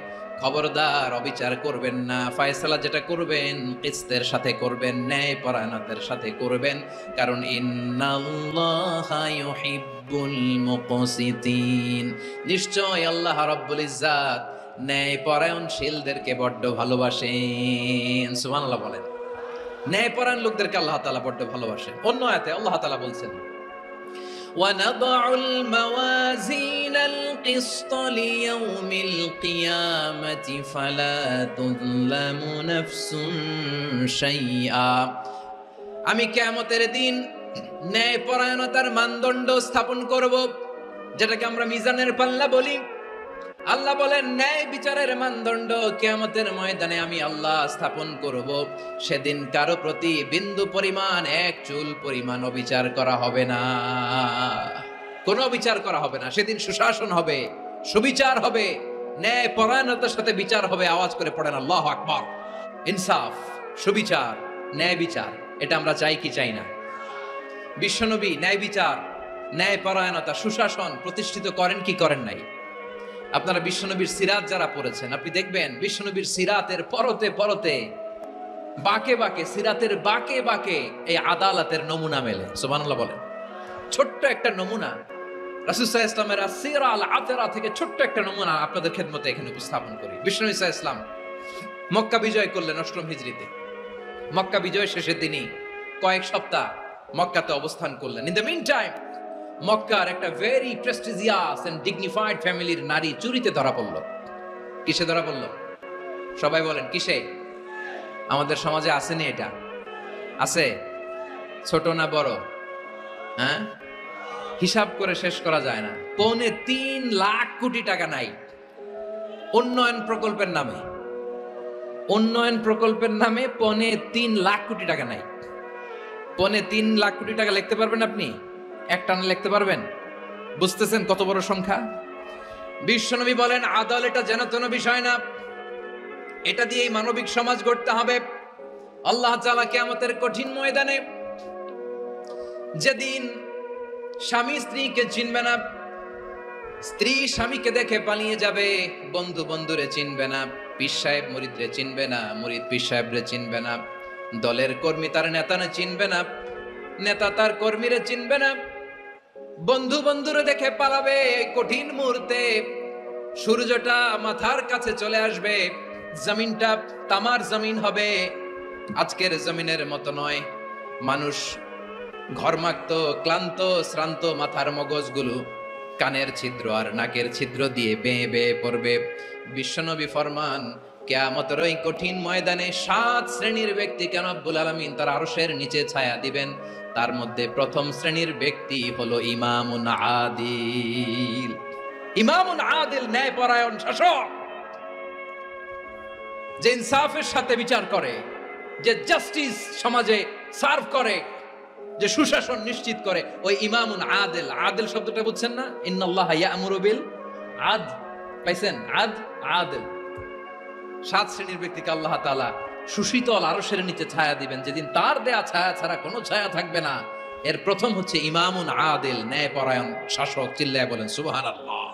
খবরদার অবিচার করবেন না। ফয়সালা যেটা করবেন কিসতের সাথে করবেন, ন্যায় পরায়ণতার সাথে করবেন, কারণ ইন্নাল্লাহা ইউহিব্বুল মুকসিতিন, নিশ্চয় আল্লাহ রাব্বুল ইজ্জাত ন্যায় পরায়ণশীলদেরকে বড্ড ভালোবাসেন। সুবহানাল্লাহ বলেন। ন্যায় পরায়ণ লোকদেরকে আল্লাহ তাআলা বড্ড ভালোবাসেন। অন্য আয়াতে আল্লাহ তাআলা বলছেন, وَنَضَعُ الْمَوَازِينَ الْقِسْطَ لِيَوْمِ الْقِيَامَةِ فَلَا تُظْلَمُ نَفْسٌ شَيْئًا। আমি কিয়ামতের দিন ন্যায় পরায়ণতার মানদণ্ড স্থাপন করব, যেটাকে আমরা মিজানের পাল্লা বলি। আল্লাহ বলেন, ন্যায় বিচারের মানদণ্ড কিয়ামতের ময়দানে আমি আল্লাহ স্থাপন করব। সেদিন কারো প্রতি বিন্দু পরিমাণ, এক চুল পরিমাণ অবিচার করা হবে না, কোনো বিচার করা হবে না। সেদিন সুশাসন হবে, সুবিচার হবে, ন্যায় পরায়ণতার সাথে বিচার হবে। আওয়াজ করে পড়েন আল্লাহু আকবার। ইনসাফ, সুবিচার, ন্যায় বিচার, এটা আমরা চাই কি চাই না? বিশ্বনবী ন্যায় বিচার, ন্যায় পরায়ণতা, সুশাসন প্রতিষ্ঠিত করেন কি করেন নাই? আপনারা বিশ্বনবীর সিরাত যারা পড়েছেন, আপনি দেখবেন বিশ্বনবীর সিরাতের পরতে পরতে, বাঁকে বাঁকে, সিরাতের বাঁকে বাঁকে এই আদালতের নমুনা মেলে। সুবহানাল্লাহ বলেন। ছোট্ট একটা নমুনা রাসূল সাল্লাল্লাহু আলাইহি ওয়াসাল্লামের আসিরা আল আতরা থেকে ছোট্ট একটা নমুনা আপনাদের খেদমতে এখানে উপস্থাপন করি। বিশ্বনবী সাল্লাল্লাহু আলাইহি ওয়াসাল্লাম মক্কা বিজয় করলেন ৮ম হিজরিতে। মক্কা বিজয় শেষের দিনই কয়েক সপ্তাহ মক্কাতে অবস্থান করলেন। ইন দ্য মিন টাইম মক্কার একটা ভেরি প্রেস্টিজিয়াস এন্ড ডিগনিফাইড ফ্যামিলির নারী চুরিতে ধরা পড়ল। কিসে ধরা পড়ল? সবাই বলেন কিসে? আমাদের সমাজে আসেনি এটা? আছে? ছোট না বড়? হ্যাঁ, হিসাব করে শেষ করা যায় না। 3.25 কোটি টাকা নাই উন্নয়ন প্রকল্পের নামে। উন্নয়ন প্রকল্পের নামে 3.25 কোটি টাকা নাই। 3.25 কোটি টাকা লিখতে পারবেন আপনি? একটানা লিখতে পারবেন? বুঝতেছেন কত বড় সংখ্যা? বিশ্বনবী বলেন, আদল এটা যেন তেন বিষয় না, এটা দিয়েই মানবিক সমাজ গড়তে হবে। আল্লাহ তাআলা কিয়ামতের কঠিন ময়দানে, যেদিন স্বামী স্ত্রীকে চিনবে না, স্ত্রী স্বামীকে দেখে পালিয়ে যাবে, বন্ধু বন্ধুরে চিনবে না, পীর সাহেব মুরিদরে চিনবে না, মুরিদ পীর সাহেবরে চিনবে না, দলের কর্মী তার নেতারে চিনবে না, নেতা তার কর্মীরে চিনবে না, বন্ধু বন্ধুরে দেখে পালাবে। কঠিন মুহূর্তে সূর্যটা মাথার কাছে চলে আসবে, জমিনটা তামার জমিন হবে, আজকের জমিনের মতো নয়। মানুষ ঘর্মাক্ত, ক্লান্ত, শ্রান্ত মাথার মগজগুলো কানের ছিদ্র আর নাকের ছিদ্র দিয়ে বেয়ে বেয়ে পড়বে। বিশ্বনবী ফরমান, কিয়ামতের ওই কঠিন ময়দানে 7 শ্রেণীর ব্যক্তিকে রব্বুল আলামিন তার আরশের নিচে ছায়া দিবেন। তার মধ্যে প্রথম শ্রেণীর ব্যক্তি হলো ইমামুন আদিল। ইমামুন আদিল, ন্যায়পরায়ণ শাসক, যে ইনসাফের সাথে বিচার করে, যে জাস্টিস সমাজে সার্ভ করে, যে সুশাসন নিশ্চিত করে, ওই ইমামুন আদিল। আদিল শব্দটা বুঝছেন না? ইন্নাল্লাহা ইয়া'মুরু বিল আদল। পাইছেন? আদিল। 7 শ্রেণীর ব্যক্তিকে আল্লাহ তাআলা সুশীতল আরশের নিচে ছায়া দিবেন, যেদিন তার দেয়া ছায়া ছাড়া কোনো ছায়া থাকবে না। এর প্রথম হচ্ছে ইমামুন আদিল, ন্যায়পরায়ণ শাসক। চিল্লায় বলেন সুবহানাল্লাহ।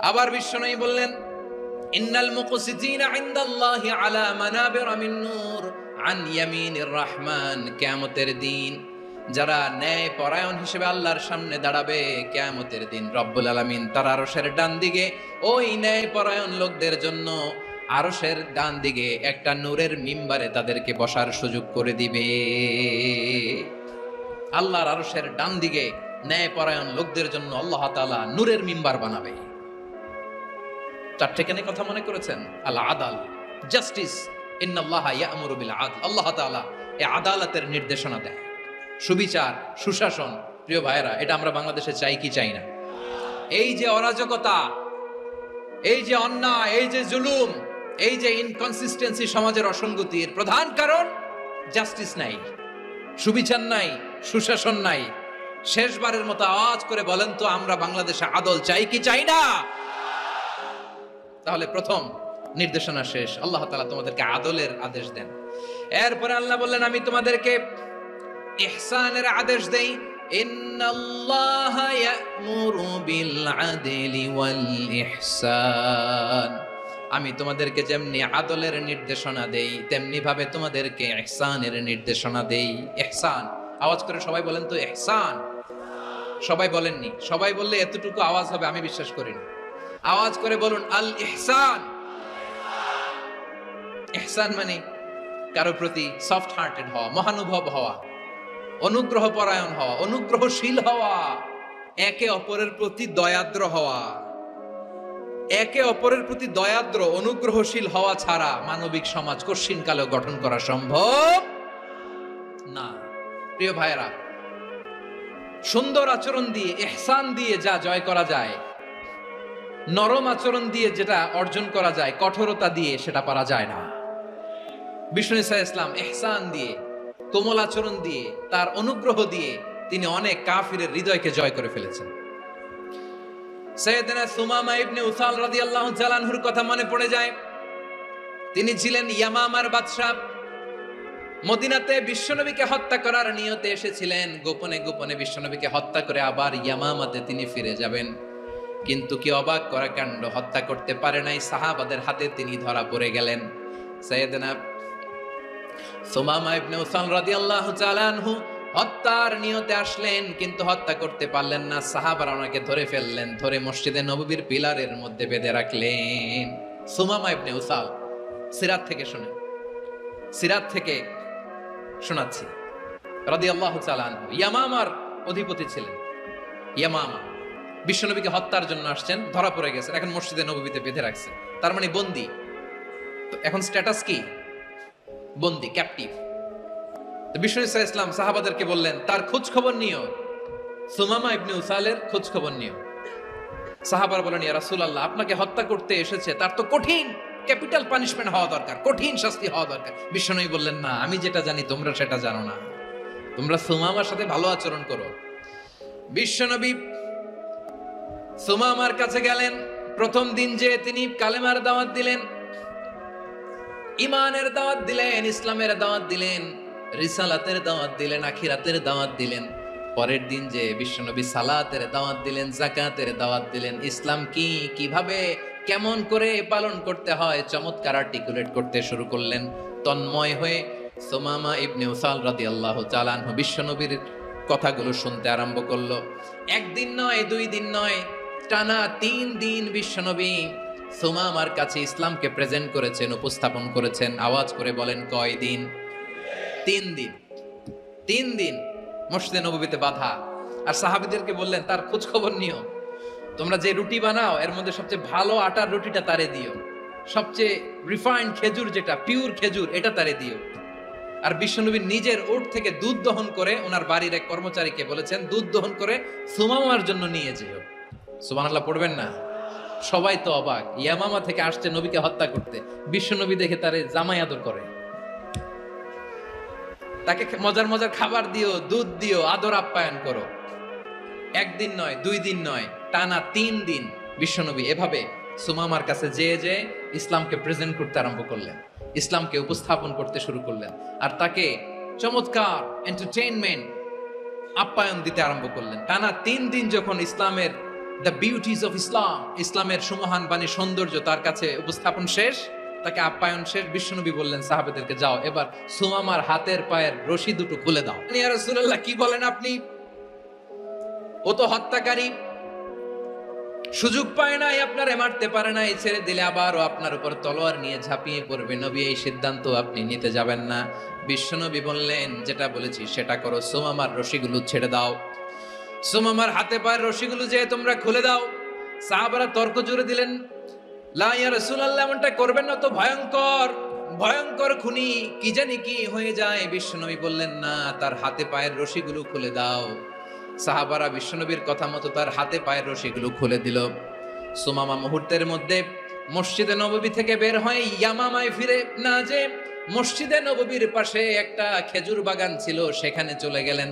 আবার বিশ্বনবী বললেন, ইন্নাল মুকসিতিনা ইনদাল্লাহি আলা মানাবির মিন নূর আন ইয়ামিনির রহমান। কিয়ামতের দিন যারা ন্যায়পরায়ণ হিসেবে আল্লাহর সামনে দাঁড়াবে, কিয়ামতের দিন রব্বুল আলামিন তার আরশের ডান দিকে ওই ন্যায়পরায়ণ লোকদের জন্য আরশের ডান দিকে একটা নূরের মিম্বারে তাদেরকে বসার সুযোগ করে দিবে। আল্লাহর আরশের ডান দিকে ন্যায়পরায়ণ লোকদের জন্য আল্লাহ তাআলা নূরের মিম্বার বানাবে। 4টে কেন কথা মনে করেছেন? আল আদাল, জাস্টিস। ইন্নাল্লাহা ইয়া'মুরু বিল আদল। আল্লাহ তাআলা এই আদালতের নির্দেশনা দেয়, সুবিচার, সুশাসন। প্রিয় ভাইরা, এটা আমরা বাংলাদেশে চাই কি চাই না? এই যে অরাজকতা, এই যে অন্যায়, এই যে জুলুম, এই যে ইনকনসিস্টেন্সি সমাজের অসঙ্গতির প্রধান কারণ জাস্টিস নাই, সুবিচার নাই, সুশাসন নাই। শেষবারের মতো আওয়াজ করে বলেন তো, আমরা বাংলাদেশে আদল চাই কি চাই না? তাহলে প্রথম নির্দেশনা শেষ। আল্লাহ তাআলা তোমাদেরকে আদলের আদেশ দেন। এরপরে আল্লাহ বললেন, আমি তোমাদেরকে ইহসানের আদেশ দেই। ইন্নাল্লাহা ইয়া'মুরু বিল আদলি ওয়াল ইহসান। আমি তোমাদেরকে যেমনি আদলের নির্দেশনা দেই, তেমনি ভাবে তোমাদেরকে ইহসানের নির্দেশনা দেই। ইহসান, আওয়াজ করে সবাই বলেন তো ইহসান। সবাই বলেননি? সবাই বললে এতটুকু আওয়াজ হবে আমি বিশ্বাস করি না। আওয়াজ করে বলুন আল ইহসান। ইহসান মানে কারো প্রতি সফট হার্টেড হওয়া, মহানুভব হওয়া, অনুগ্রহ পরায়ণ হওয়া, অনুগ্রহশীল হওয়া, একে অপরের প্রতি দয়াদ্র হওয়া। একে অপরের প্রতি দয়াদ্র, অনুগ্রহশীল হওয়া ছাড়া মানবিক সমাজ কশিনকালেও গঠন করা সম্ভব না। প্রিয় ভাইরা, সুন্দর আচরণ দিয়ে, ইহসান দিয়ে যা জয় করা যায়, নরম আচরণ দিয়ে যেটা অর্জন করা যায়, কঠোরতা দিয়ে সেটা পারা যায় না। বিষ্ণু ইসলাম ইহসান দিয়ে, কোমল আচরণ দিয়ে, তার অনুগ্রহ দিয়ে তিনি অনেক কাফিরের হৃদয়কে জয় করে ফেলেছেন। সাইয়েদনা সুমামা ইবনে উসাল রাদিয়াল্লাহু তাআলা আনহুর কথা মনে পড়ে যায়। তিনি ছিলেন ইয়ামামার বাদশা। মদিনাতে বিশ্বনবীকে হত্যা করার নিয়তে এসেছিলেন। গোপনে গোপনে বিশ্বনবীকে হত্যা করে আবার ইয়ামামাতে তিনি ফিরে যাবেন। কিন্তু কি অবাক করা কাণ্ড, হত্যা করতে পারে নাই, সাহাবাদের হাতে তিনি ধরা পড়ে গেলেন। সাইয়েদনা সুমামা ইবনে উসাল রাদিয়াল্লাহু তাআলা আনহু হত্যার নিয়তে আসলেন, কিন্তু হত্যা করতে পারলেন না। সাহাবারা ওনাকে ধরে ফেললেন, ধরে মসজিদে নববীর পিলারের মধ্যে বেঁধে রাখলেন। সুমামা ইবনে উসাল, সিরাত থেকে শুনে, সিরাত থেকে শোনাচ্ছি, রাদিয়াল্লাহু তাআলা আনহু ইয়ামামার অধিপতি ছিলেন। ইয়ামামা বিশ্বনবীকে হত্যার জন্য আসছেন, ধরা পড়ে গেছেন, এখন মসজিদে নববীতে বেঁধে রাখছে, তার মানে বন্দী। তো এখন স্ট্যাটাস কি? বন্দী, ক্যাপটিভ। তো বিষ্ণু ইসলাম সাহাবাদেরকে বললেন তার খোঁজ খবর নিও, সুমামা ইবনে উসালের খোঁজ খবর নিও। সাহাবার বলেন, ইয়া রাসূলুল্লাহ, আপনাকে হত্যা করতে এসেছে, তার তো কঠিন ক্যাপিটাল পানিশমেন্ট হওয়া দরকার, কঠিন শাস্তি হওয়া দরকার। বিষ্ণু বললেন, না, আমি যেটা জানি তোমরা সেটা জানো না, তোমরা সুমামার সাথে ভালো আচরণ করো। বিশ্বনবী সুমামার কাছে গেলেন। প্রথম দিন যে তিনি কালেমার দাওয়াত দিলেন, ইমানের দাওয়াত দিলেন, ইসলামের দাওয়াত দিলেন, রিসালাতের দাওয়াত দিলেন, আখিরাতের দাওয়াত দিলেন। পরের দিন যে বিশ্বনবী সালাতের দাওয়াত দিলেন, যাকাতের দাওয়াত দিলেন, ইসলাম কি, কিভাবে, কেমন করে পালন করতে হয় চমৎকার আর্টিকুলেট করতে শুরু করলেন। তন্ময় হয়ে সুমামা ইবনে উসাল রাদিয়াল্লাহু তাআলা আনহু বিশ্বনবীর কথাগুলো শুনতে আরম্ভ করলো। একদিন নয়, 2 দিন নয়, টানা 3 দিন বিশ্বনবী সুমামার কাছে ইসলামকে প্রেজেন্ট করেছেন, উপস্থাপন করেছেন। আওয়াজ করে বলেন, কয় দিন? 3 দিন। 3 দিন মসজিদে নববীতে বাধা। আর সাহাবীদেরকে বললেন, তার খোঁজ খবর নিও, তোমরা যে রুটি বানাও এর মধ্যে সবচেয়ে ভালো আটার রুটিটা তারে দিও, সবচেয়ে রিফাইন্ড খেজুর, যেটা পিওর খেজুর, এটা তারে দিও। আর বিশ্বনবী নিজের উট থেকে দুধ দহন করে ওনার বাড়ির এক কর্মচারীকে বলেছেন, দুধ দহন করে সুমামার জন্য নিয়ে যেও। সুবহানাল্লাহ পড়বেন না? সবাই তো অবাক, ইয়ামামা থেকে আসছে নবীকে হত্যা করতে, বিশ্বনবী দেখে তারে জামাই আদর করে, তাকে মজার মজার খাবার দিও, দুধ দিও, আদর আপ্যায়ন করো। 1 দিন নয়, 2 দিন নয়, টানা 3 দিন বিশ্বনবী এভাবে সুমামার কাছে যেয়ে ইসলামকে প্রেজেন্ট করতে আরম্ভ করলেন, ইসলামকে উপস্থাপন করতে শুরু করলেন। আর তাকে চমৎকার এন্টারটেইনমেন্ট আপ্যায়ন দিতে আরম্ভ করলেন। টানা 3 দিন যখন ইসলামের দ্য বিউটিজ অফ ইসলাম, ইসলামের সুমহান বাণী, সৌন্দর্য তার কাছে উপস্থাপন শেষ, তাকে আপ্যায়ন শেষ, বিশ্বনবী বললেন সাহাবাদেরকে, যাও এবার সুমামার হাতের পায়ের রশি দুটো খুলে দাও। ইয়া রাসূলুল্লাহ, কি বলেন আপনি? ও তো হত্যাকারী, সুযোগ পায় নাই, আপনারে মারতে পারে নাই, ছেড়ে দিলে আবারও আপনার উপর তলোয়ার নিয়ে ঝাঁপিয়ে পড়বে। নবী, এই সিদ্ধান্ত আপনি নিতে যাবেন না। বিশ্বনবী বললেন, যেটা বলেছি সেটা করো, সুমামার রশিগুলো ছেড়ে দাও, সুমামার হাতে পায়ের রশিগুলো যে তোমরা খুলে দাও। সাহাবারা তর্ক জুড়ে দিলেন, লা ইয়া রাসূলুল্লাহ, এমনটা করবেন না, তো ভয়ঙ্কর ভয়ঙ্কর খুনি, কি জানি কি হয়ে যায়। বিশ্বনবী বললেন, না, তার হাতে পায়ের রশিগুলো খুলে দাও। সাহাবারা বিশ্বনবীর কথা মতো তার হাতে পায়ের রশিগুলো খুলে দিল। সুমামা মুহূর্তের মধ্যে মসজিদে নববী থেকে বের হয়ে ইয়ামামায় ফিরে না যে মসজিদে নববীর পাশে একটা খেজুর বাগান ছিল, সেখানে চলে গেলেন।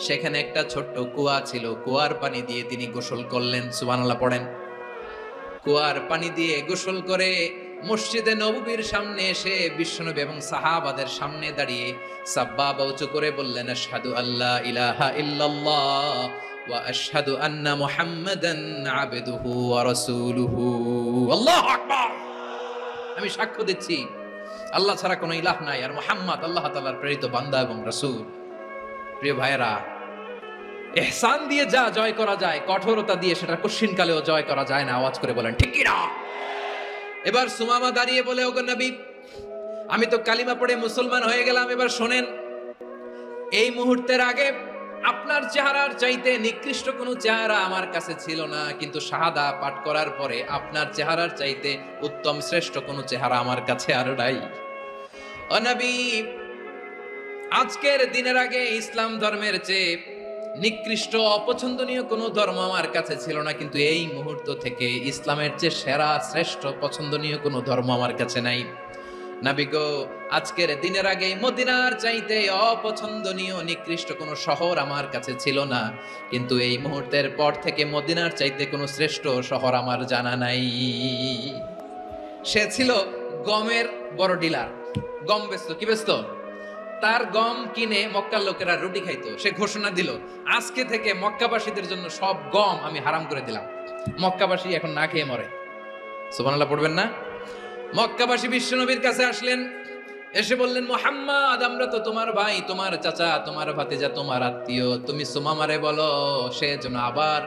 সেখানে একটা ছোট্ট কুয়া ছিল, কুয়ার পানি দিয়ে তিনি গোসল করলেন। সুবহানাল্লাহ পড়েন। কুয়ার পানি দিয়ে গোসল করে মসজিদে নববীর সামনে এসে বিশ্বনবী এবং সাহাবাদের সামনে দাঁড়িয়ে সাব্বাবা উঁচু করে বললেন, আশহাদু আল্লা ইলাহা ইল্লাল্লাহ ওয়া আশহাদু আন্না মুহাম্মাদান আবদুহু ওয়া রাসূলুহু। আল্লাহু আকবার। আমি সাক্ষ্য দিচ্ছি আল্লাহ ছাড়া কোনো ইলাহ নাই, আর মুহাম্মদ আল্লাহ তাআলার প্রেরিত বান্দা এবং রাসূল। প্রিয় ভাইয়েরা, ইহসান দিয়ে যা জয় করা যায়, কঠোরতা দিয়ে সেটা কঠিনকালেও জয় করা যায় না। আওয়াজ করে বলেন, ঠিক কি না? এবার সুমামা দাঁড়িয়ে বলে, ওগো নবী, আমি তো কালিমা পড়ে মুসলমান হয়ে গেলাম, এবার শোনেন, এই মুহূর্তের আগে আপনার চেহারার চাইতে নিকৃষ্ট কোনো চেহারা আমার কাছে ছিল না, কিন্তু শাহাদা পাঠ করার পরে আপনার চেহারার চাইতে উত্তম শ্রেষ্ঠ কোনো চেহারা আমার কাছে আর নাই। ও নবী, আজকের দিনের আগে ইসলাম ধর্মের চেয়ে নিকৃষ্ট অপছন্দনীয় কোনো ধর্ম আমার কাছে ছিল না, কিন্তু এই মুহূর্ত থেকে ইসলামের চেয়ে সেরা শ্রেষ্ঠ পছন্দনীয় কোনো ধর্ম আমার কাছে নাই। নবী গো, আজকের দিনের আগে মদিনার চাইতে অপছন্দনীয় নিকৃষ্ট কোনো শহর আমার কাছে ছিল না, কিন্তু এই মুহূর্তের পর থেকে মদিনার চাইতে কোনো শ্রেষ্ঠ শহর আমার জানা নাই। সে ছিল গমের বড় ডিলার, গম বেচতো। কি বেচতো? তার গম কিনে মক্কার লোকেরা রুটি খাইতো। সে ঘোষণা দিল, আজকে থেকে মক্কাবাসীদের জন্য সব গম আমি হারাম করে দিলাম, মক্কাবাসী এখন না খেয়ে মরে। সুবহানাল্লাহ পড়বেন না? মক্কাবাসী বিশ্বনবীর কাছে আসলেন, এসে বললেন, মুহাম্মদ, আমরা তো তোমার ভাই, তোমার চাচা, তোমার ভাতিজা, তোমার আত্মীয়, তুমি সুমামারে বলো সে যেন আবার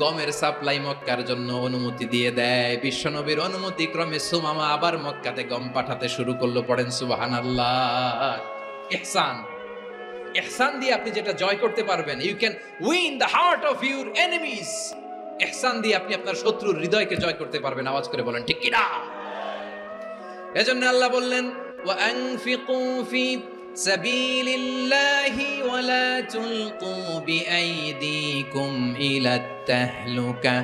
গমের সাপ্লাই মক্কার জন্য অনুমতি দিয়ে দেয়। বিশ্বনবীর অনুমতি ক্রমে সুমামা আবার মক্কাতে গম পাঠাতে শুরু করলো। পড়েন সুবহানাল্লাহ। ইহসান, ইহসান দিয়ে আপনি যেটা জয় করতে পারবেন, you can win the heart of your enemies. ইহসান দিয়ে আপনি আপনার শত্রুর হৃদয়কে জয় করতে পারবেন। আওয়াজ করে বলেন, ঠিক কি না? এজন্য আল্লাহ বললেন, ওয়া আনফিকু ফি সাবিলিল্লাহি ওয়ালা তুলকু বিআইদিকুম ইলাত তাহলুকা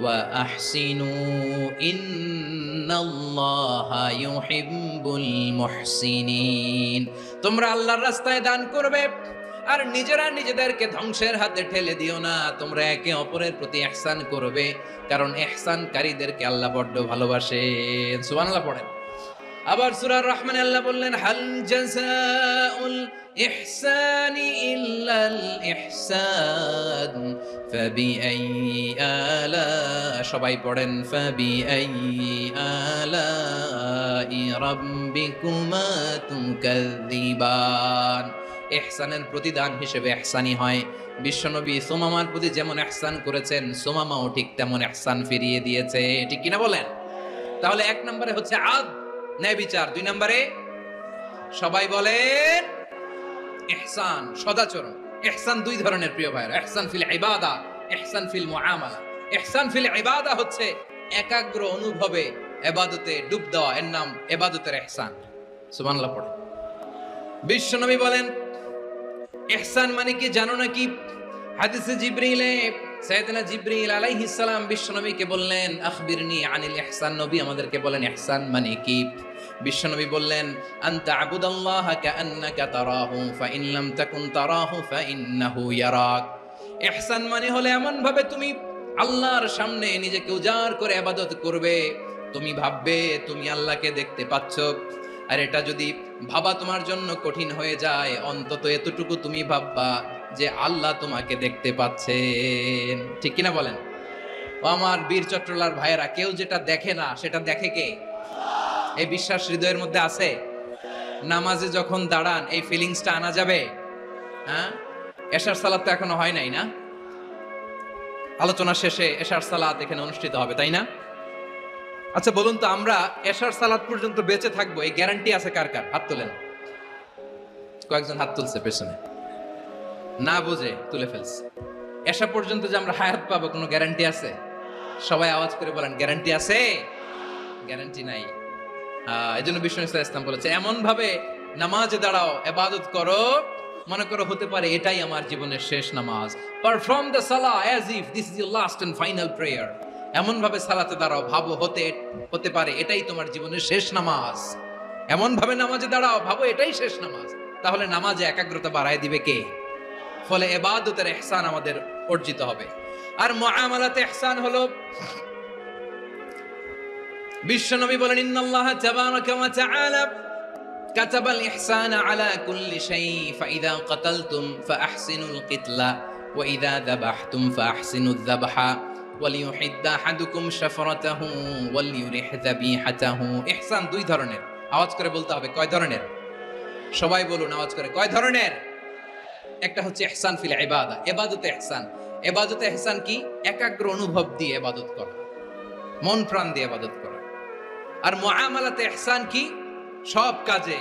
ওয়া আহসিনু ইন্নাল্লাহা ইউহিব্বুল মুহসিনিন। তোমরা আল্লাহর রাস্তায় দান করবে আর নিজেরা নিজেদেরকে ধ্বংসের হাতে ঠেলে দিও না। তোমরা একে অপরের প্রতি ইহসান করবে, কারণ ইহসানকারীদেরকে আল্লাহ বড্ড ভালোবাসেন। সুবহানাল্লাহ পড়েন। আবার সূরা রহমানে আল্লাহ বললেন, হাল জাযাউল ইহসানি ইল্লাল ইহসান ফাবিআইয়ি আলা, সবাই পড়েন, ফাবিআইয়ি আলাই রাব্বিকুমা তুকাযযিবান। ইহসানের প্রতিদান হিসেবে ইহসানই হয়। বিশ্বনবী সুমামার প্রতি যেমন ইহসান করেছেন, সুমামাও ঠিক তেমন ইহসান ফিরিয়ে দিয়েছে। ঠিক কিনা বলেন? তাহলে এক নম্বরে হচ্ছে আদ, ন্যায় বিচার। দুই নম্বরে সবাই বলেন ইহসান, সদাচরণ। ইহসান দুই ধরনের প্রিয় ভাইরা, ইহসান ফিল ইবাদা, ইহসান ফিল মুআমালা। ইহসান ফিল ইবাদা হচ্ছে একাগ্র অনুভবে ইবাদতে ডুব দেওয়া, এর নাম ইবাদতের ইহসান। সুবহানাল্লাহ পড়ে। বিশ্বনবী বলেন ইহসান মানে কি জানো নাকি? হাদিসে জিবরিলে সাইয়েদনা জিবরিল আলাইহিস সালাম বিশ্বনবীকে বললেন, আখবিরনি আনিল ইহসান। নবী আমাদেরকে বলেন ইহসান মানে কি? বিশ্বনবী বললেন, আনতা আবুদাল্লাহা কাআন্নাকা তারাহু ফাইন লাম তাকুন তারাহু ফাইন্নাহু ইয়ারাক। ইহসান মানে হলো এমন ভাবে তুমি আল্লাহর সামনে নিজেকে উজাড় করে ইবাদত করবে, তুমি ভাববে তুমি আল্লাহকে দেখতে পাচ্ছ। আর এটা যদি ভাবা তোমার জন্য কঠিন হয়ে যায়, অন্তত এতটুকু তুমি ভাববা যে আল্লাহ তোমাকে দেখতে পাচ্ছেন। ঠিক কিনা বলেন? ও আমার বীর চট্টলার ভাইয়েরা, কেউ যেটা দেখে না সেটা দেখে কে? এই বিশ্বাস হৃদয়ের মধ্যে আছে? নামাজে যখন দাঁড়ান এই ফিলিংসটা আনা যাবে? হ্যাঁ, এশার সালাত তো এখনো হয় নাই না? আলোচনা শেষে এশার সালাত এখানে অনুষ্ঠিত হবে, তাই না? আচ্ছা বলুন তো, আমরা এশার সালাত পর্যন্ত বেঁচে থাকবো এই গ্যারান্টি আছে কার কার? হাত তোলেন। কয়েকজন হাত তুলছে পেছনে, না বুঝে তুলে ফেলছে। এশা পর্যন্ত যে আমরা হায়াত পাবো কোনো গ্যারান্টি আছে? সবাই আওয়াজ করে বলেন, গ্যারান্টি আছে? গ্যারান্টি নাই। এই জন্য বিষ্ণু ইসলাম বলেছে, এমন ভাবে নামাজে দাঁড়াও, ইবাদত করো, মনে করো হতে পারে এটাই আমার জীবনের শেষ নামাজ। পারফর্ম দ্য সালাহ as if this is your last and final prayer. এমন ভাবে সালাতে দাঁড়াও, ভাবো হতে পারে এটাই তোমার জীবনের শেষ নামাজ। এমন ভাবে নামাজে দাঁড়াও, ভাবো এটাই শেষ নামাজ। তাহলে নামাজে একাগ্রতা বাড়ায় দিবে কে? ফলে ইবাদতের ইহসান আমাদের অর্জিত হবে। আর মুআমালাতে ইহসান হলো, বিশ্বনবী বলেন, ইন্নাল্লাহা তাবারাকা ওয়া তাআলা কাতাবাল ইহসানা আলা কুল্লি শাই ফাইদা কাতালতুম ফাআহসিনুল কিতলা ওয়া ইযা যাবাহতুম ফাআহসিনুয যাবহা ওয়ালিউহিদ্দা আহাদুকুম শাফরাতাহু ওয়ালিউরিহ যাবিহাতাহু। ইহসান দুই ধরনের। আওয়াজ করে বলতে হবে, কয় ধরনের? সবাই বলুন আওয়াজ করে, কয় ধরনের? একটা হচ্ছে ইহসান ফিল ইবাদা, ইবাদতে ইহসান। ইবাদতে ইহসান কি? একাগ্র অনুভব দিয়ে ইবাদত করা, মন প্রাণ দিয়ে ইবাদত করা। আর মুআমালাতে ইহসান কি? সব কাজে,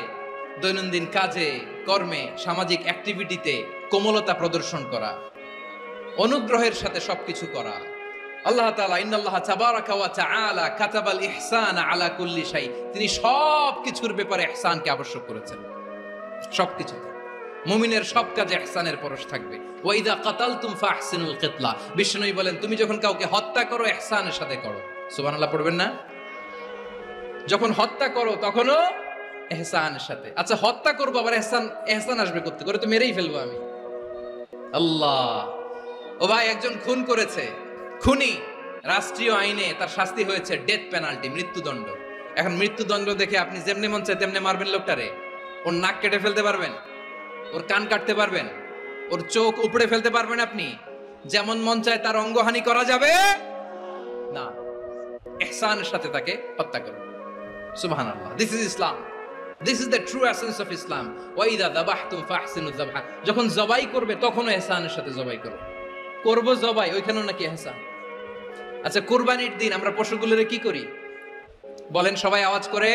দৈনন্দিন কাজে, কর্মে, সামাজিক অ্যাক্টিভিটিতে কোমলতা প্রদর্শন করা, অনুগ্রহের সাথে সবকিছু করা। আল্লাহ তাআলা ইন্নাল্লাহা তাবারাকা ওয়া তাআলা কাতাবাল ইহসানা আলা কুল্লি শাই, তিনি সব কিছুর ব্যাপারে ইহসানকে আবশ্যক করেছেন। সবকিছুতে মুমিনের সব কাজে ইহসানের পরশ থাকবে। ওয়া ইযা কাতালতুম ফাহসিনুল কিতলা, বিষ্ণুই বলেন তুমি যখন কাউকে হত্যা করো ইহসানের সাথে করো। সুবহানাল্লাহ পড়বেন না? যখন হত্যা করো তখনও ইহসানের সাথে। আচ্ছা হত্যা করবো আবার ইহসান আসবে করতে করে, তো মেরেই ফেলবো আমি। আল্লাহ, ও ভাই একজন খুন করেছে, খুনি, রাষ্ট্রীয় আইনে তার শাস্তি হয়েছে ডেথ পেনাল্টি, মৃত্যুদণ্ড। এখন মৃত্যুদণ্ড দেখে আপনি যেমনি মন চায় তেমনি মারবেন লোকটারে? ওর নাক কেটে ফেলতে পারবেন? ওর কান কাটতে পারবেন? ওর চোখ উপড়ে ফেলতে পারবেন আপনি? যেমন মন চায় তার অঙ্গহানি করা যাবে না। ইহসানের সাথে তাকে হত্যা করুন। সুবহানাল্লাহ, this is Islam, this is the true essence of Islam. ওয়া ইযা যাবাহতুম ফাহসিনুয যাবহা, যখন জবাই করবে তখনও ইহসানের সাথে জবাই করো। করব জবাই, ওইখানেও নাকি ইহসান। আচ্ছা কুরবানির দিন আমরা পশুগুলোরে কি করি বলেন সবাই আওয়াজ করে?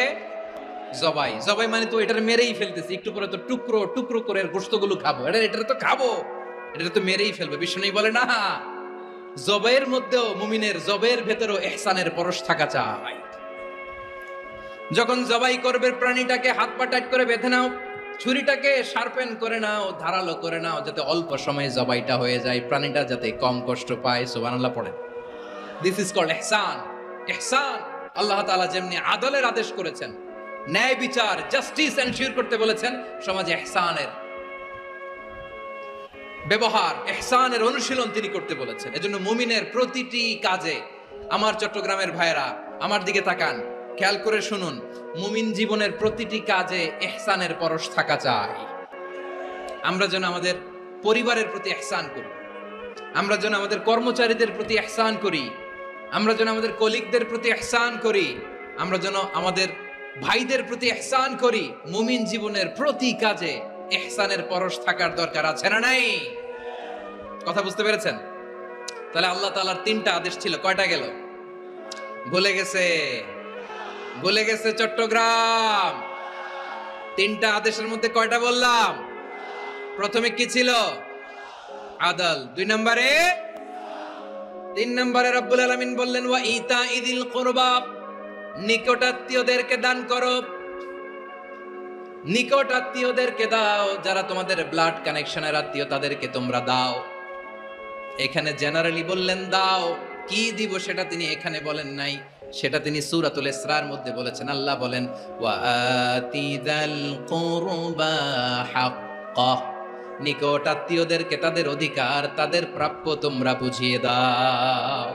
জবাই। জবাই মানে তো এটার মেরেই ফেলতেছি, একটু পরে তো টুকরো টুকরো করে গোশতগুলো খাবো, এটা তো খাবো, এটা তো মেরেই ফেলবে। বিষ্ণু বলে না, জবাইয়ের মধ্যেও মুমিনের জবের ভেতরেও ইহসানের পরশ থাকা চাই। যখন জবাই করবে প্রাণীটাকে হাত পা টাইট করে বেঁধে নাও, ছুরিটাকে শার্পেন করে নাও, ধারালো করে নাও, যাতে অল্প সময়ে জবাইটা হয়ে যায়, প্রাণীটা যাতে কম কষ্ট পায়। সুবহানাল্লাহ পড়েন। দিস ইজ কল্ড ইহসান। ইহসান, আল্লাহ তাআলা যেমনি আদলের আদেশ করেছেন, ন্যায় বিচার, জাস্টিস এনশিওর করতে বলেছেন, সমাজে ইহসানের ব্যবহার, ইহসানের অনুশীলন তিনি করতে বলেছেন। এজন্য মুমিনের প্রতিটি কাজে, আমার চট্টগ্রামের ভাইরা আমার দিকে তাকান, খেয়াল করে শুনুন, মুমিন জীবনের প্রতিটি কাজে ইহসানের পরশ থাকা চাই। আমরা যেন আমাদের পরিবারের প্রতি ইহসান করি, আমরা যেন আমাদের কর্মচারীদের প্রতি ইহসান করি, আমরা যেন আমাদের কলিগদের প্রতি ইহসান করি, আমরা যেন আমাদের ভাইদের প্রতি ইহসান করি। মুমিন জীবনের প্রতি কাজে ইহসানের পরশ থাকার দরকার আছে না নাই? কথা বুঝতে পেরেছেন? তাহলে আল্লাহ তাআলার তিনটা আদেশ ছিল, কয়টা গেল? ভুলে গেছে, ভুলে গেছে চট্টগ্রাম। তিনটা আদেশের মধ্যে কয়টা বললাম? প্রথমে কি ছিল? আদল। 2 নম্বরে, 3 নম্বরে রব্বুল আলামিন বললেন ওয়া ইতা ইদিল কুরবা, নিকটাত্মীয়দেরকে দান করো। নিকট আত্মীয়দেরকে দাও, যারা তোমাদের ব্লাড কানেকশনের আত্মীয় তাদেরকে তোমরা দাও। এখানে জেনারেলি বললেন দাও, কি দিব সেটা তিনি এখানে বলেন নাই, সেটা তিনি সূরাতুল ইসরার মধ্যে বলেছেন। আল্লাহ বলেন ওয়া আতিদাল কুরবা হাক্কা, নিকট আত্মীয়দেরকে তাদের অধিকার, তাদের প্রাপ্য তোমরা বুঝিয়ে দাও।